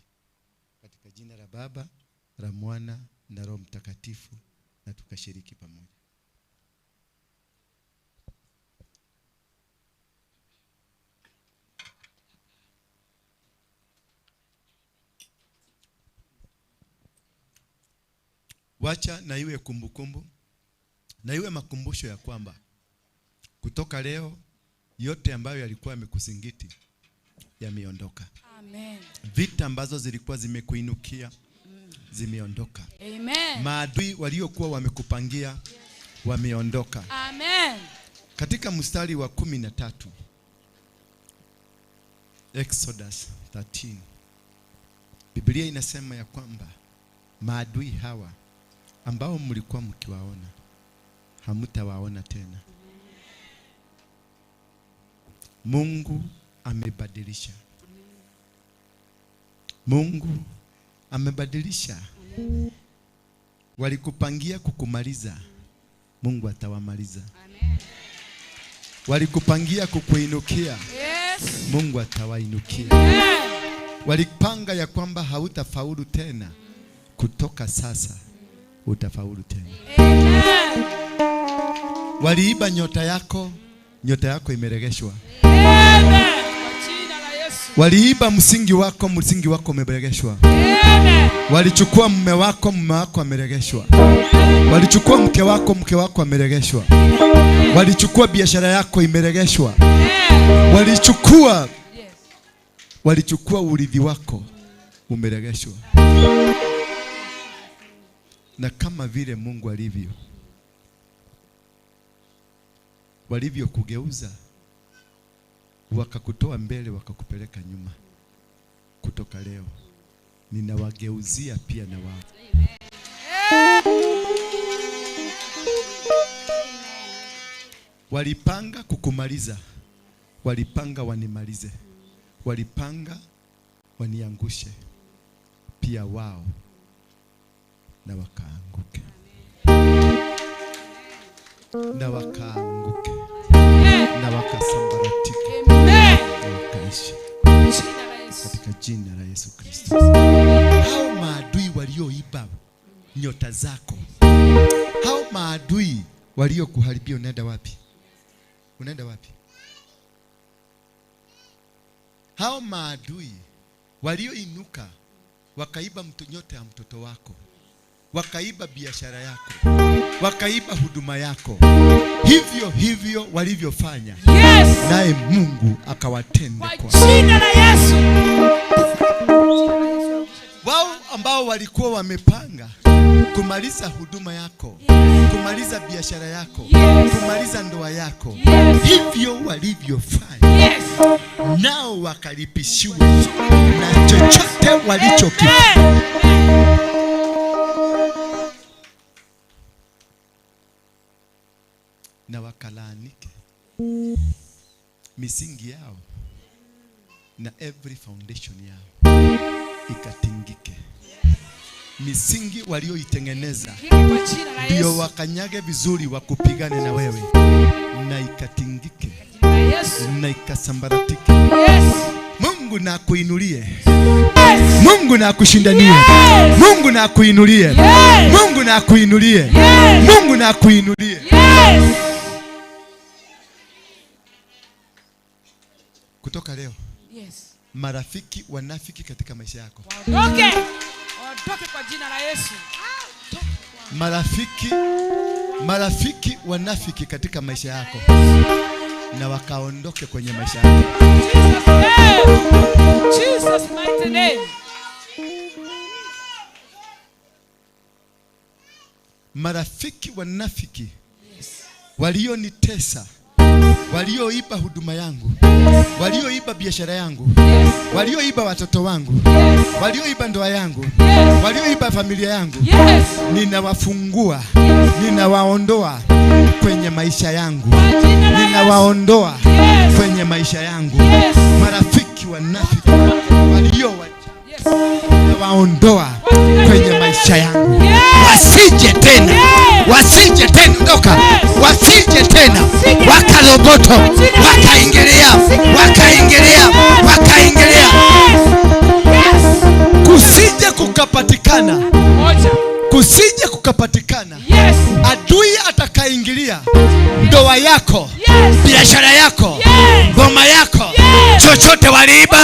Speaker 2: katika jina la Baba, la Mwana na Roho Mtakatifu, na tukashiriki pamoja. Wacha na iwe kumbukumbu na iwe makumbusho ya kwamba kutoka leo yote ambayo yalikuwa yamekuzingiti yameondoka.
Speaker 5: Amen.
Speaker 2: Vita ambazo zilikuwa zimekuinukia zimeondoka.
Speaker 5: Amen.
Speaker 2: Maadui waliokuwa wamekupangia wameondoka.
Speaker 5: Amen.
Speaker 2: Katika mstari wa 13 Exodus 13 Biblia inasema ya kwamba maadui hawa ambao mlikuwa mkiwaona hamtawaona tena. Mungu amebadilisha. Mungu amebadilisha. Walikupangia kukumaliza, Mungu atawamaliza.
Speaker 5: Amen.
Speaker 2: Walikupangia kukuinukia,
Speaker 5: Yes.
Speaker 2: Mungu atawainukia.
Speaker 5: Amen.
Speaker 2: Walipanga ya kwamba hautafaulu tena, kutoka sasa utafaulu tena.
Speaker 5: Amen.
Speaker 2: Waliiba nyota yako imeregeshwa.
Speaker 5: Amen. Kwa jina la Yesu.
Speaker 2: Waliiba msingi wako umeregeshwa.
Speaker 5: Amen.
Speaker 2: Walichukua mume wako ameregeshwa. Walichukua mke wako ameregeshwa. Walichukua biashara yako imeregeshwa. Walichukua urithi wako umeregeshwa. Na kama vile Mungu walivyo kugeuza, wakakutoa mbele wakakupeleka nyuma, kutoka leo ninawageuzia pia na wao. Walipanga kukumaliza, walipanga wanimalize, walipanga waniangushe, pia wao na wakaanguke. Na wakaanguke. Na wakasambaratike. Na wakaishi. Katika jina la Yesu Kristo. Hao maadui walioiba nyota zako, hao maadui waliokuharibia, unaenda wapi? Unaenda wapi? Hao maadui walioinuka wakaiba nyota ya mtoto wako, wakaiba biashara yako, wakaiba huduma yako, hivyo walivyofanya,
Speaker 5: Yes.
Speaker 2: naye Mungu akawatenda
Speaker 5: Kwa
Speaker 2: kwa
Speaker 5: jina la Yesu.
Speaker 2: wao ambao walikuwa wamepanga kumaliza huduma yako, kumaliza biashara yako,
Speaker 5: Yes.
Speaker 2: kumaliza ndoa yako,
Speaker 5: Yes.
Speaker 2: hivyo walivyofanya,
Speaker 5: Yes.
Speaker 2: nao wakalipishiwa na chochote walichokifanya. Na wakalaanike misingi yao na every foundation yao ikatingike. Misingi walioitengeneza
Speaker 5: Kwa jina la
Speaker 2: ndio
Speaker 5: Yesu.
Speaker 2: wakanyage vizuri wakupigane na wewe, na ikatingike
Speaker 5: La Yesu.
Speaker 2: na ikasambaratike.
Speaker 5: Yes.
Speaker 2: Mungu na kuinulie.
Speaker 5: Yes.
Speaker 2: Mungu na kushindanie.
Speaker 5: Yes.
Speaker 2: Mungu na kuinulie.
Speaker 5: Yes.
Speaker 2: Mungu na kuinulie.
Speaker 5: Yes.
Speaker 2: Mungu na kuinulie.
Speaker 5: Yes.
Speaker 2: kutoka leo,
Speaker 5: Yes.
Speaker 2: marafiki wanafiki katika maisha yako.
Speaker 5: Waondoke. Waondoke kwa jina la Yesu.
Speaker 2: Marafiki wanafiki katika maisha yako na wakaondoke kwenye maisha yako.
Speaker 5: Jesus mighty name.
Speaker 2: Marafiki wanafiki walionitesa, walioiba huduma yangu, walioiba biashara yangu, walioiba watoto wangu, walioiba ndoa yangu, walioiba familia yangu, ninawafungua, ninawaondoa kwenye maisha yangu, ninawaondoa kwenye maisha yangu. Marafiki wanafiki ninawaondoa kwenye maisha yangu. Wasije tena, wasije tena, ndoka, wasije tena, wakaroboto, wakaingilia, kusije kukapatikana, adui atakaingilia ndoa yako, biashara yako, boma yako, chochote waliiba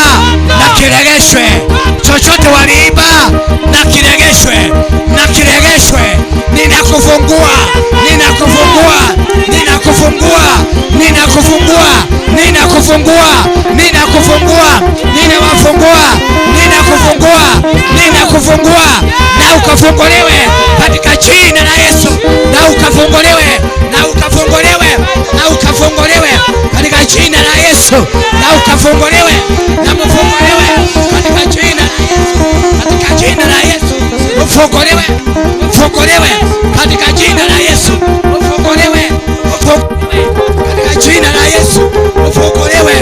Speaker 2: na kiregeshwe, chochote waliiba na kiregeshwe, ninakufungua, na ukafunguliwe katika jina la Yesu, na ukafunguliwe katika jina la Yesu, na ukafunguliwe na mfunguliwe katika jina la Yesu, katika jina la Yesu, ufunguliwe katika jina la Yesu, ufunguliwe katika jina la Yesu, ufunguliwe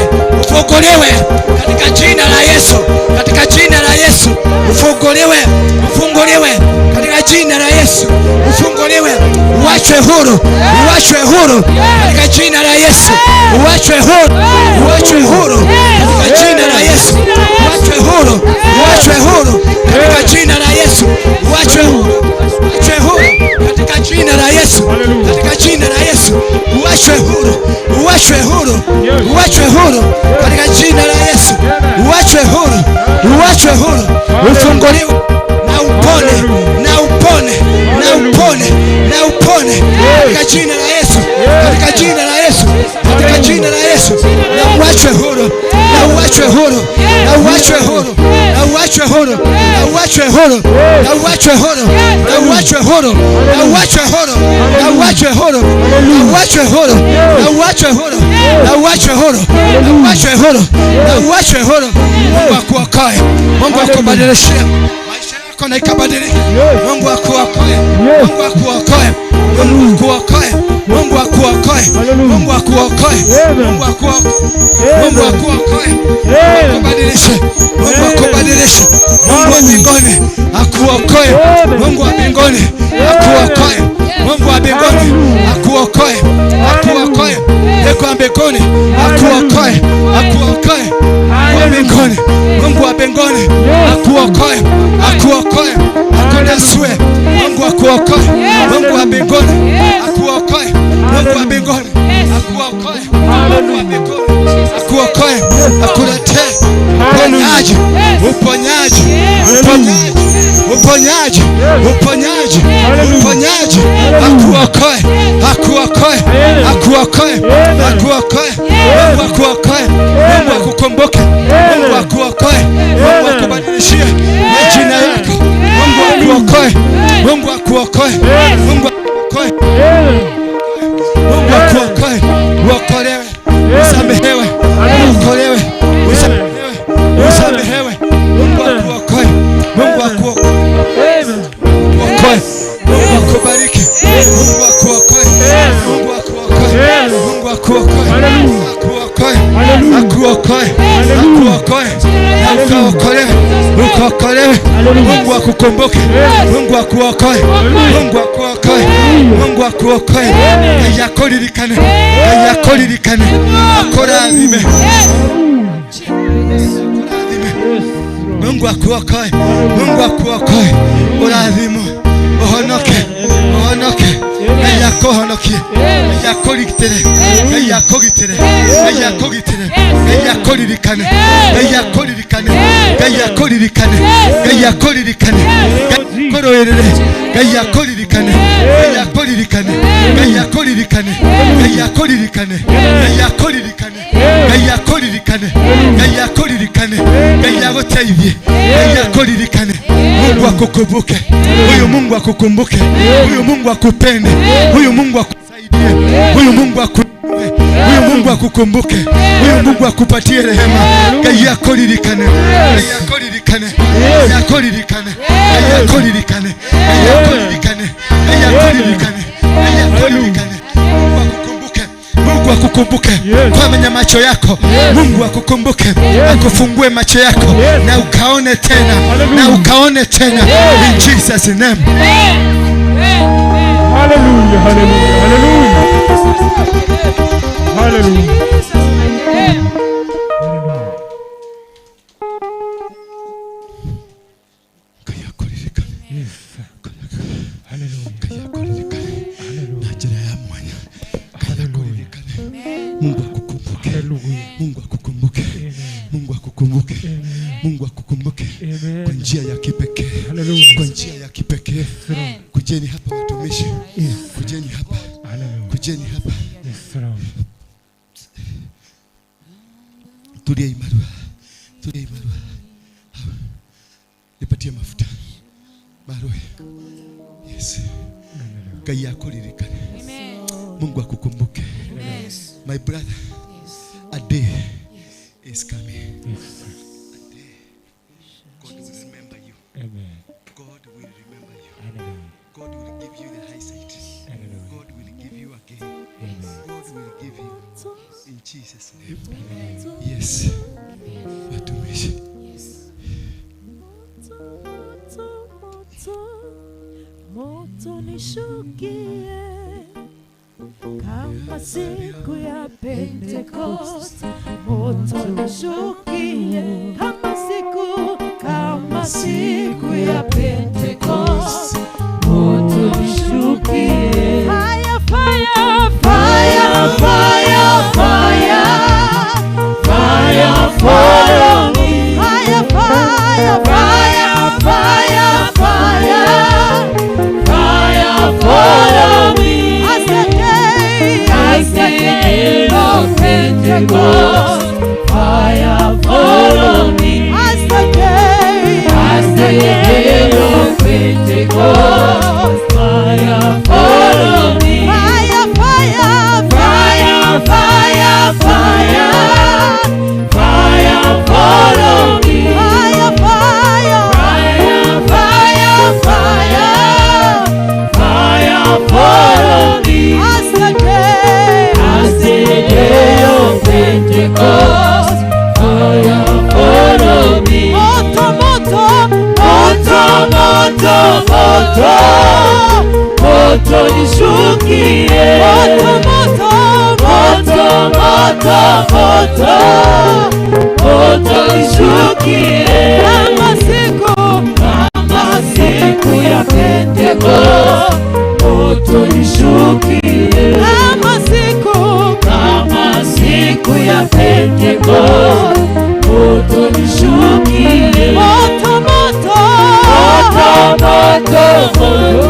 Speaker 2: katika jina la Yesu, katika jina la Yesu, ufunguliwe katika jina la Yesu, ufunguliwe, uachwe huru katika jina la Yesu, uachwe huru katika jina la Yesu, uachwe huru katika jina la Yesu, uachwe huru katika jina la Yesu, katika jina la Yesu, uachwe huru katika jina la Yesu, uachwe huru, ufunguliwe na upone katika jina la Yesu, katika jina la Yesu, katika jina la Yesu, na uachwe huru, Mungu akubadilishie maisha yako na ikabadilike. Mungu akuokoe, akubadilishe, Mungu wa mbinguni akuokoe, Mungu wa mbinguni akuokoe, Mungu wa mbinguni akuokoe, Mungu wa mbinguni akuokoe, Mungu wa mbinguni akuokoe, akunasue, Mungu akuokoe, Mungu wa mbinguni akuokoe, Mungu wa mbinguni akuokoe, Mungu wa mbinguni akuokoe, akuletee uponyaji, akuokoe, Mungu akukumbuke, Mungu akuokoe, Mungu akubadilishie jina yako, Mungu akuokoe, uokolewe, usamehewe, Mungu akuokoe, Mungu akubariki, Mungu akuokoe, ukaokolewe, Mungu akukumbuke, Mungu akuokoe, Mungu akuokoe, yakoririkane, akorazime, Mungu akuokoe, uradhimu, uhonoke, yakohonokie, yakorigitere, yakoririkane. Ngai yakoririkane. Ngai yakoririkane. Ngai yakoririkane. Koroerere. Ngai yakoririkane. Ngai yakoririkane. Ngai yakoririkane. Ngai yakoririkane. Ngai yakoririkane. Ngai yakoririkane. Ngai yakoririkane. Ngai yagoteithie. Ngai yakoririkane. Mungu akukumbuke. Huyu Mungu akukumbuke. Huyu Mungu akupende. Huyu Mungu akusaidie. Huyu Mungu akukumbuke. Huyu Mungu akukumbuke. Huyu Mungu akupatie rehema. Ngai yakoririkane. Ngai yakoririkane. Ngai yakoririkane. Ngai yakoririkane. Ngai yakoririkane. Ngai yakoririkane. Ngai yakoririkane. Mungu akukumbuke. Mungu akukumbuke. Kwa mwenye macho yako. Mungu akukumbuke. Akufungue macho yako na ukaone tena. Na ukaone tena. In Jesus name.
Speaker 4: Hallelujah, hallelujah, hallelujah. Hallelujah.
Speaker 2: Mungu akukumbuke. Mungu akukumbuke. Mungu akukumbuke. Mungu akukumbuke kwa njia ya kipekee. Kwa njia ya kipekee. Kujeni hapa watumishi. Kujeni hapa. Kujeni hapa. Tulia imarua. Tulia imarua. Nipatie mafuta. Marue. Yes. Ngai yakoririkane. Mungu akukumbuke. My brother, a day is coming. A day. God will remember you.
Speaker 4: Amen.
Speaker 2: God will remember you.
Speaker 4: Amen.
Speaker 2: God will give you the high sight. God will give you again. God will give you in Jesus' name. Yes. Watumishi.
Speaker 6: Moto nishukie kama siku ya Pentecost. Moto nishukie kama siku ya Pentecost. Moto nishukie. Fire, fire, fire, fire, fire. Fire, follow me. Fire, fire, fire, fire, fire. Fire, follow me. As the day of Pentecost. Fire, follow me. As the day of Pentecost. Fire, follow me. Fire, fire, fire, fire, fire. Fire, follow me. Fire, fire, fire, fire, fire. Fire, follow me. As the day of Pentecost. Fire, follow me. Moto, moto, moto, moto, moto. Moto nishukie. Moto, moto, moto, moto, moto. Moto nishukie. Kama siku ya Pentecost. Moto nishukie. Kama siku ya Pentecost. Moto nishukie. Moto, moto, moto, moto, moto.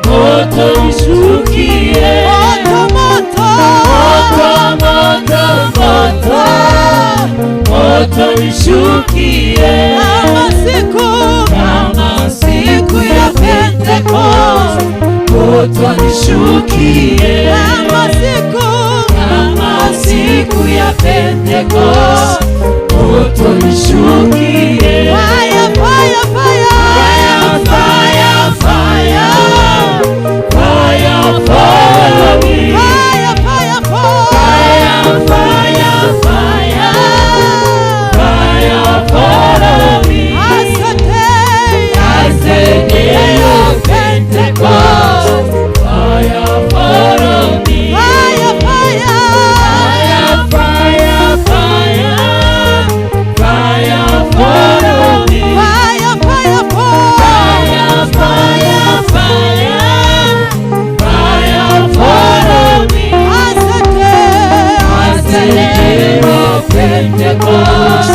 Speaker 6: Moto nishukie. Moto, moto, moto, moto, moto. Moto nishukie. Kama siku ya Pentecost. Moto nishukie. Kama siku ya Pentecost. Moto nishukie. Fire, fire, fire. Fire, fire, fire. Fire, follow me. Fire, fire, fire. Fire, fire, fire. Fire, follow me. As the day of Pentecost. Fire, follow me. Fire, fire, fire, fire, fire. Fire, follow me. Fire, fire, fire, fire, fire. Fire, follow me. As the day of of Pentecost,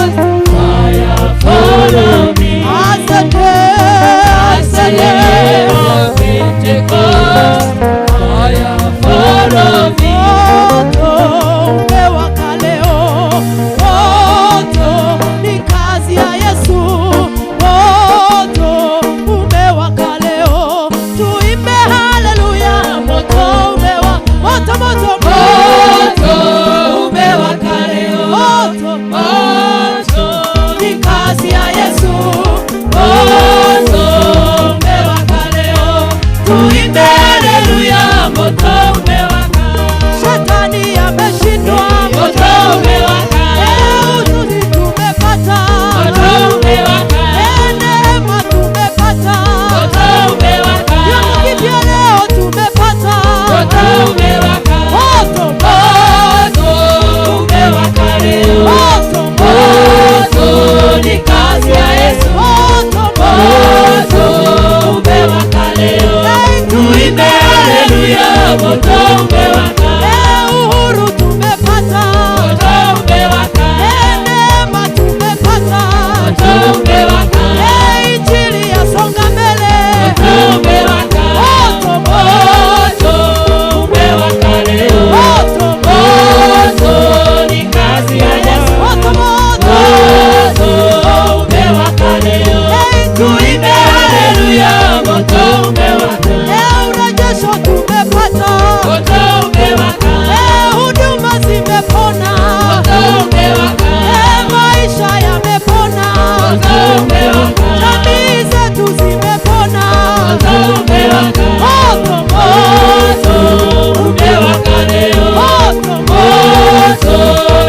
Speaker 6: fire follow me. As the day of Pentecost, fire follow me. Moto umewaka leo, moto ni kazi ya Yesu. Moto umewaka leo, tuimbe haleluya. Moto umewaka, moto moto moto umewaka leo. Moto moto ni kazi ya Yesu. Moto umewaka leo, tuimbe haleluya. Moto umewaka, shetani ameshindwa. Moto umewaka, uzuri tumepata. Moto umewaka, neema tumepata. Moto umewaka, vyombo vipya leo tumepata. Moto umewaka, moto moto umewaka leo. Moto moto ni kazi ya Yesu. Moto moto umewaka leo, tuimbe haleluya. Moto umewaka, uhuru tumepata. Moto umewaka, neema tumepata. Moto umewaka, injili yasonga mbele. Moto umewaka, moto moto umewaka leo. Moto moto ni kazi ya Yesu. Moto moto umewaka leo, tuimbe haleluya. Moto umewaka, urejesho tumepata. Moto umewaka, huduma zimepona. Moto umewaka, maisha yamepona. Moto umewaka, jamii zetu zimepona. Moto umewaka, moto moto umewaka leo. Moto moto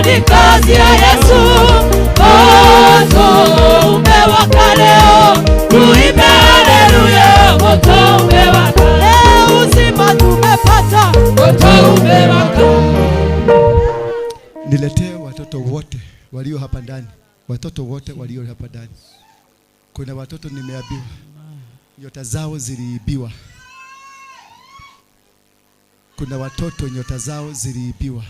Speaker 6: ni kazi ya Yesu. Moto umewaka leo, tuimbe haleluya. Moto umewaka, uzima tumepata. Moto umewaka.
Speaker 2: Niletee watoto wote walio hapa ndani. Watoto wote walio hapa ndani. Kuna watoto nimeambiwa nyota zao ziliibiwa. Kuna watoto nyota zao ziliibiwa.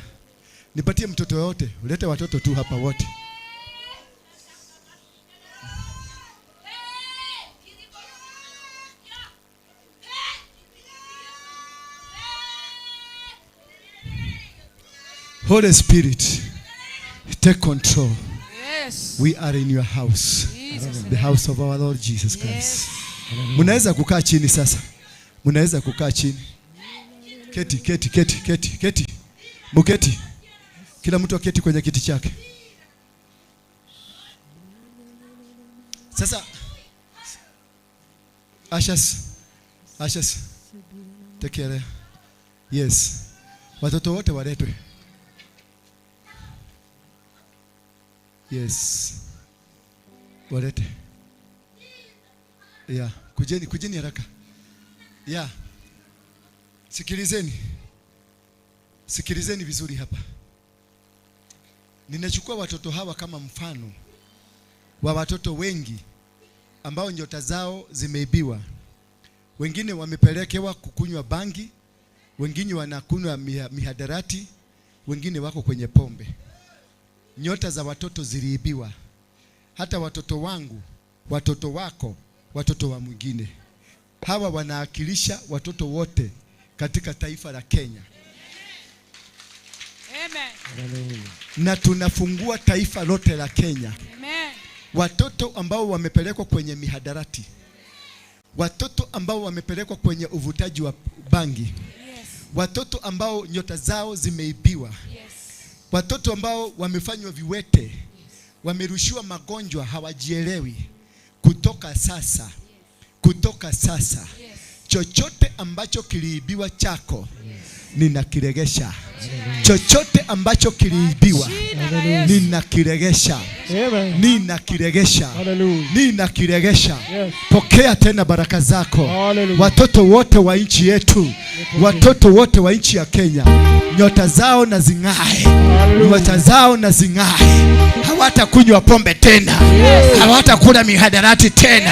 Speaker 2: Nipatie mtoto yote, ulete watoto tu hapa wote. Holy Spirit, take control.
Speaker 5: Yes.
Speaker 2: We are in your house.
Speaker 5: Jesus.
Speaker 2: The house of our Lord Jesus Christ. Munaweza kukaa chini sasa. Munaweza kukaa chini. Keti. Muketi. Kila mtu aketi kwenye kiti chake. Sasa Ashes. Take care. Yes. Watoto wote waletwe. Yes. Walete. Yeah. Kujeni haraka. Yeah. Sikilizeni vizuri hapa. Ninachukua watoto hawa kama mfano wa watoto wengi ambao nyota zao zimeibiwa. Wengine wamepelekewa kukunywa bangi, wengine wanakunywa mihadarati, wengine wako kwenye pombe. Nyota za watoto ziliibiwa. Hata watoto wangu, watoto wako, watoto wa mwingine. Hawa wanaakilisha watoto wote katika taifa la Kenya.
Speaker 5: Amen.
Speaker 2: Na tunafungua taifa lote la Kenya.
Speaker 5: Amen.
Speaker 2: Watoto ambao wamepelekwa kwenye mihadarati. Watoto ambao wamepelekwa kwenye uvutaji wa bangi.
Speaker 5: Yes.
Speaker 2: Watoto ambao nyota zao zimeibiwa.
Speaker 5: Yes.
Speaker 2: Watoto ambao wamefanywa viwete. Yes. Wamerushiwa magonjwa hawajielewi. Kutoka sasa. Yes. Chochote ambacho kiliibiwa chako, yes, ninakiregesha. Chochote ambacho kiliibiwa, ninakiregesha. Ninakiregesha.
Speaker 4: Yes.
Speaker 2: Pokea tena baraka zako.
Speaker 4: Hallelujah.
Speaker 2: Watoto wote wa nchi yetu, watoto wote wa nchi ya Kenya, nyota zao na zingae. Nyota zao na zingae. Hawatakunywa pombe tena. Yes. Hawatakula mihadarati tena.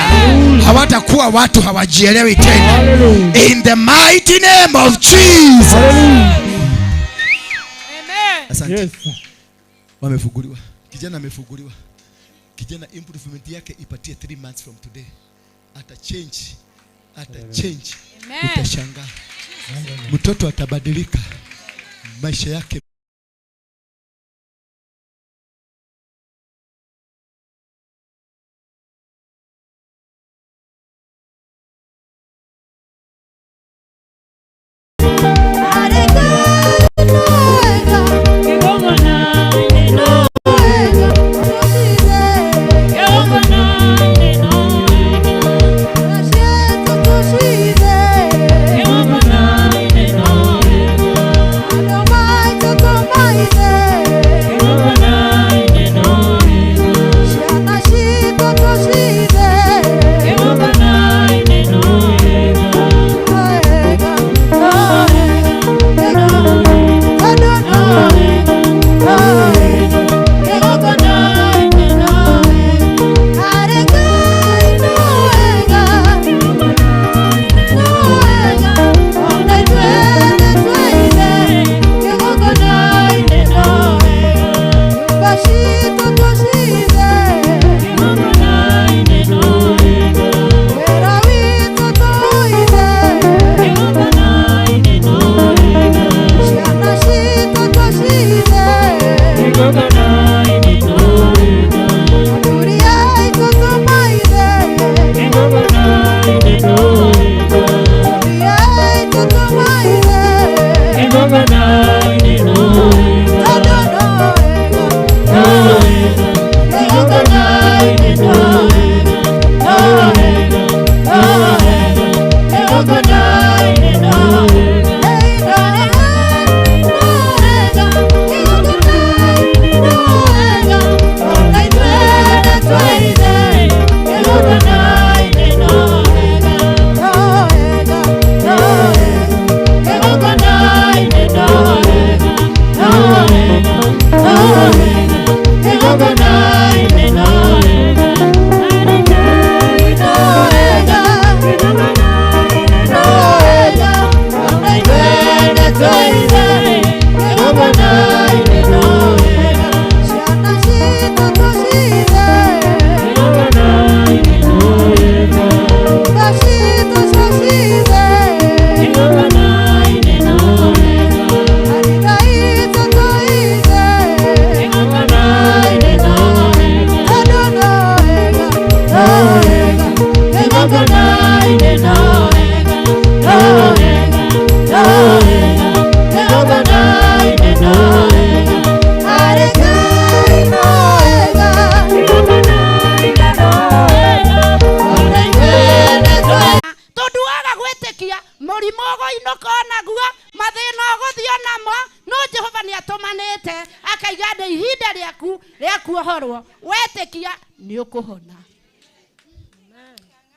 Speaker 2: Hawatakuwa watu hawajielewi tena. Hallelujah. In the mighty name of Jesus.
Speaker 5: Amen.
Speaker 2: Asante.
Speaker 4: Yes.
Speaker 2: wamefunguliwa. Kijana amefunguliwa. Kijana improvement yake ipatie 3 months from today. Ata change. Utashangaa. Mtoto atabadilika. Maisha yake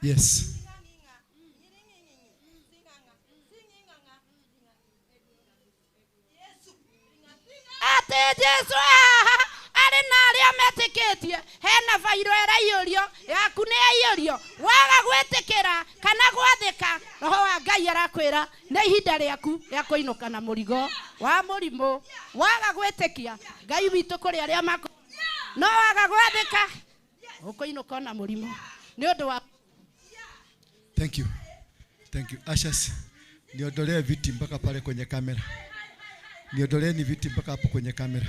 Speaker 2: Yes.
Speaker 5: Ate Jesu ari na aria metiketie hena vairo eraiyurio yaku ni aiyurio waga gwetikira kana gwathika roho wa Ngai arakwira na ihinda riaku ria kuinuka na murigo wa murimu waga gwetikia Ngai witu kuri aria mako no waga gwathika ukuinuka na murimu ni undu wa
Speaker 2: Thank you. Ashes, niondolee viti mpaka pale kwenye kamera. Niondoleeni viti mpaka hapo kwenye kamera.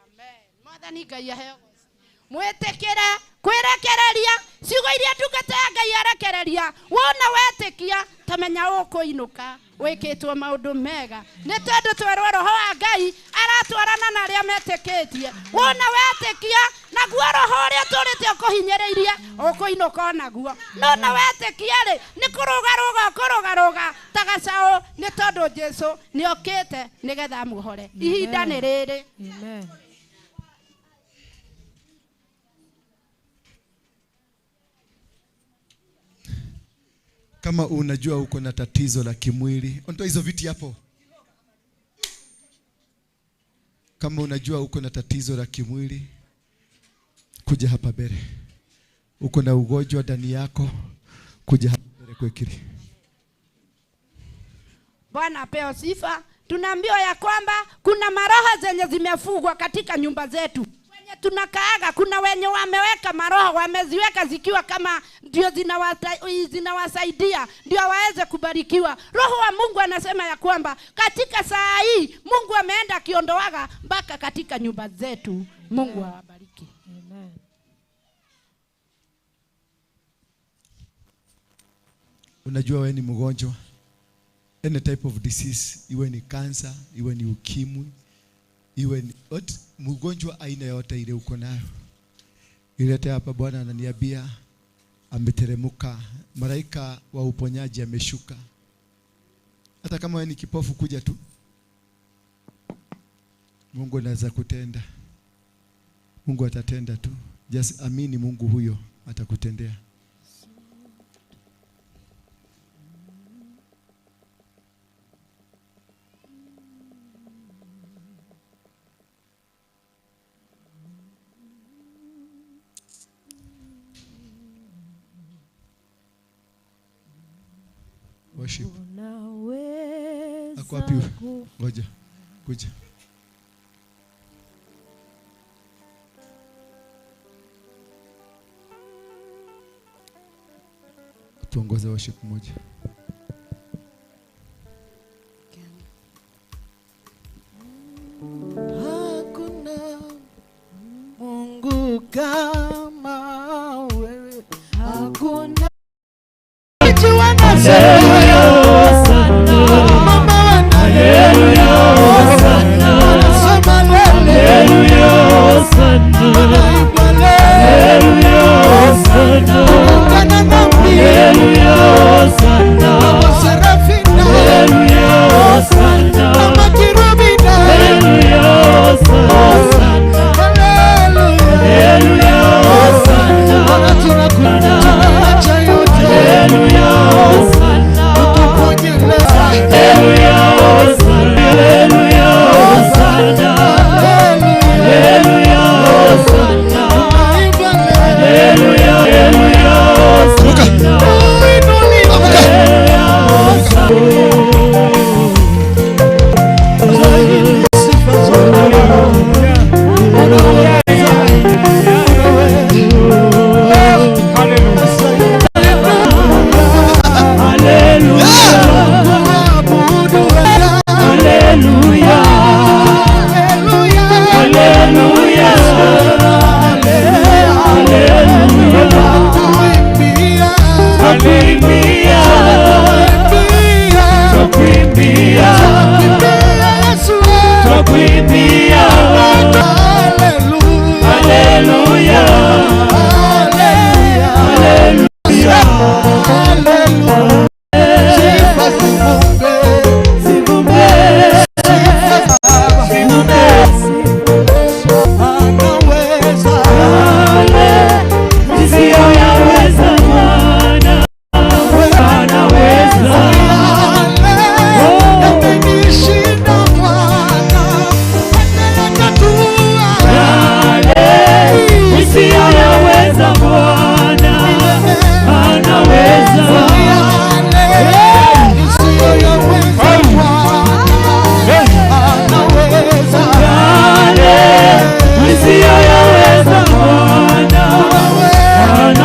Speaker 5: Amen. Mwathani Ngai aheo mwetekera kwerekereria ciugo iria ndungata ya Ngai arekereria wona wetikia tamenya ukuinuka wikitwo maundu mega ni tondu twerwo roho wa Ngai aratwarana na aria metikitie wona wetikia naguo roho uria turite ukuhinyiriirie ukuinuka naguo no wetikia ri ni kurugaruga tagacao ni tondu Jesu ni okite nigetha muhore ihinda ni riri. Amen.
Speaker 2: Kama unajua uko na tatizo la kimwili, ondoa hizo viti hapo. Kama unajua uko na tatizo la kimwili, kuja hapa mbele. Uko na ugonjwa ndani yako, kuja hapa mbele kwekili.
Speaker 5: Bwana apewe sifa. Tunaambiwa ya kwamba kuna maroho zenye zimefugwa katika nyumba zetu. Wenye tunakaaga, kuna wenye wameweka maroho, wameziweka zikiwa kama ndio zinawasaidia ndio waweze kubarikiwa. Roho wa Mungu anasema ya kwamba katika saa hii Mungu ameenda akiondoaga mpaka katika nyumba zetu. Mungu awabariki. Amen.
Speaker 2: Unajua wewe ni mgonjwa, any type of disease, iwe ni cancer, iwe ni ukimwi, iwe ni mgonjwa aina yote ile uko nayo, ilete hapa. Bwana ananiambia ameteremuka, malaika wa uponyaji ameshuka. Hata kama wewe ni kipofu, kuja tu, Mungu anaweza kutenda. Mungu atatenda tu, just amini, Mungu huyo atakutendea. Worship. Ako wapi? Ngoja. Kuja. Tuongoze worship moja.
Speaker 6: Hakuna Mungu kama wewe. Hakuna
Speaker 7: Anaweza.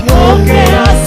Speaker 6: Pokea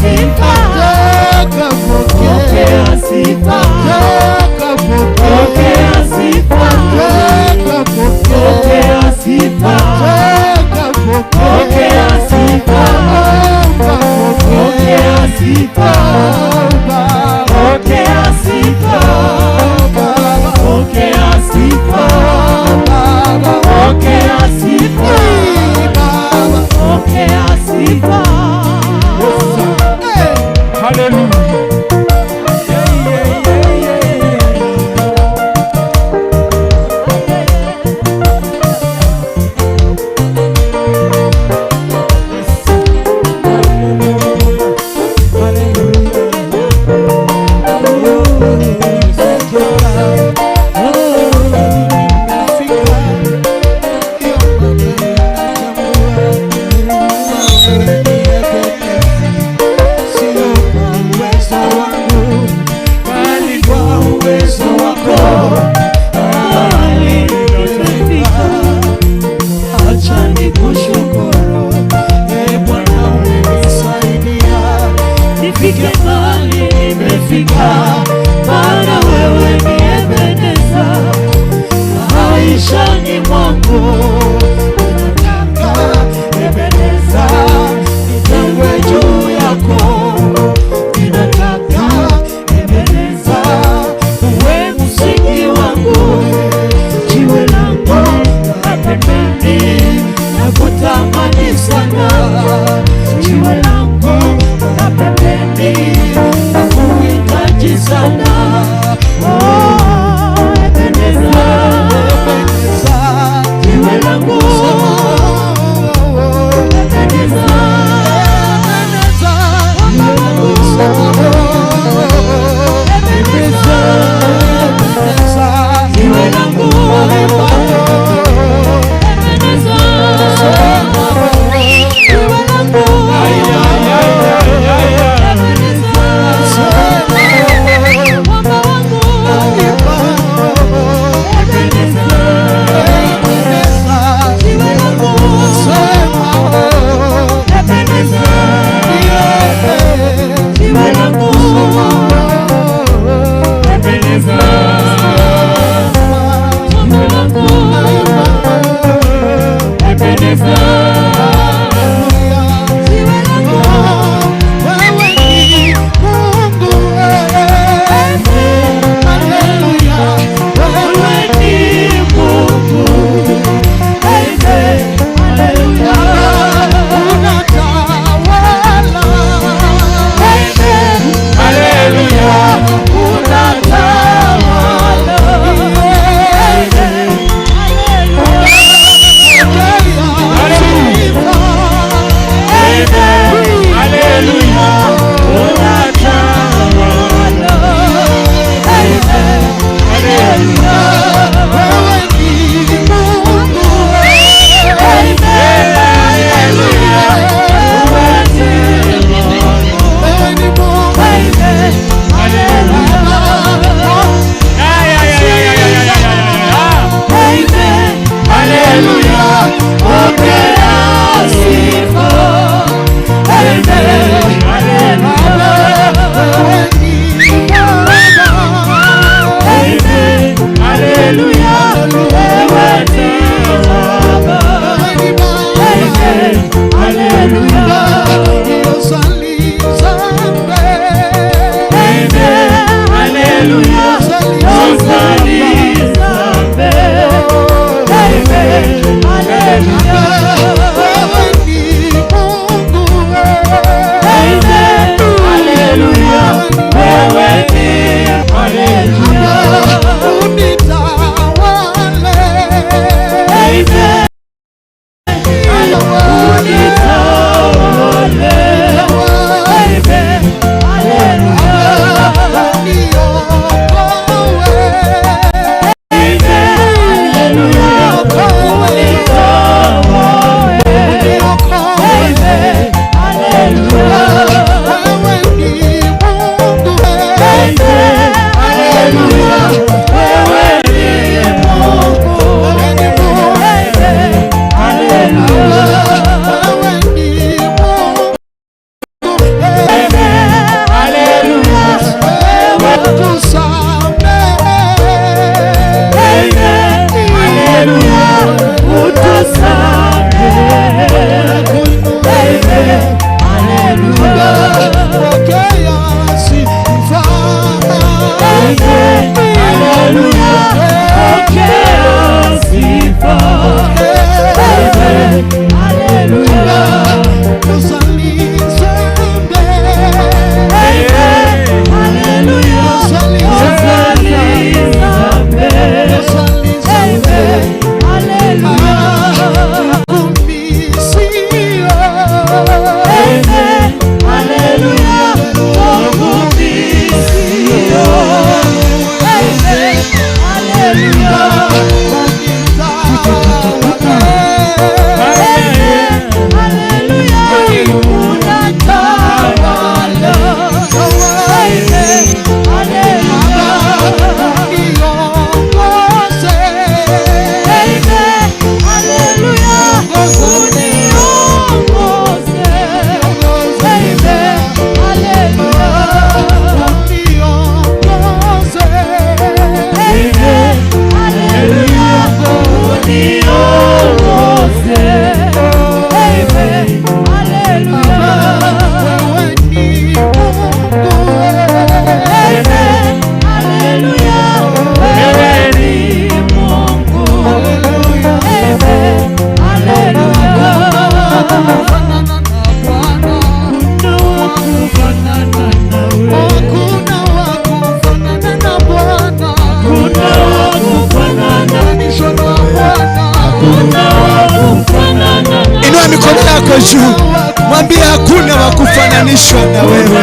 Speaker 6: yako juu, mwambie hakuna wa kufananishwa na wewe,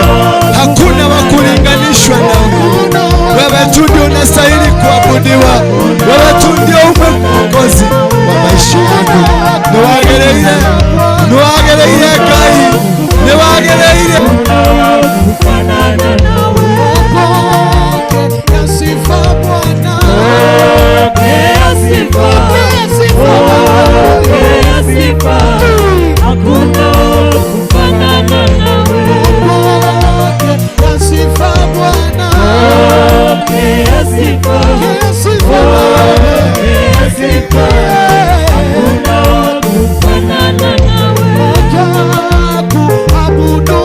Speaker 6: hakuna wa kulinganishwa na wewe. Wewe tu ndio unastahili kuabudiwa, wewe tu ndio Mwokozi wa maisha yangu. Niwagereire Ngai, niwagereire sifa Bwana, sifa hakuna kufanana nawe. Sifa Bwana, sifa hakuna kufanana nawe. Kuabudu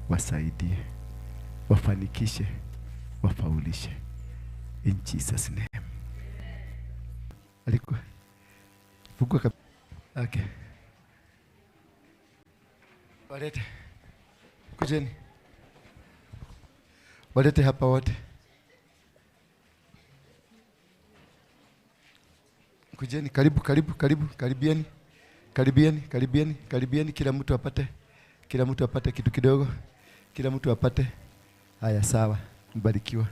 Speaker 6: Wasaidie, wafanikishe, wafaulishe. In Jesus name. Alikuwa fungua kabisa. Okay. Walete. Kujeni. Walete hapa wote. Kujeni, karibu, karibieni. Karibieni, kila mtu apate kitu kidogo. Kila mtu apate. Haya, sawa. Mbarikiwa.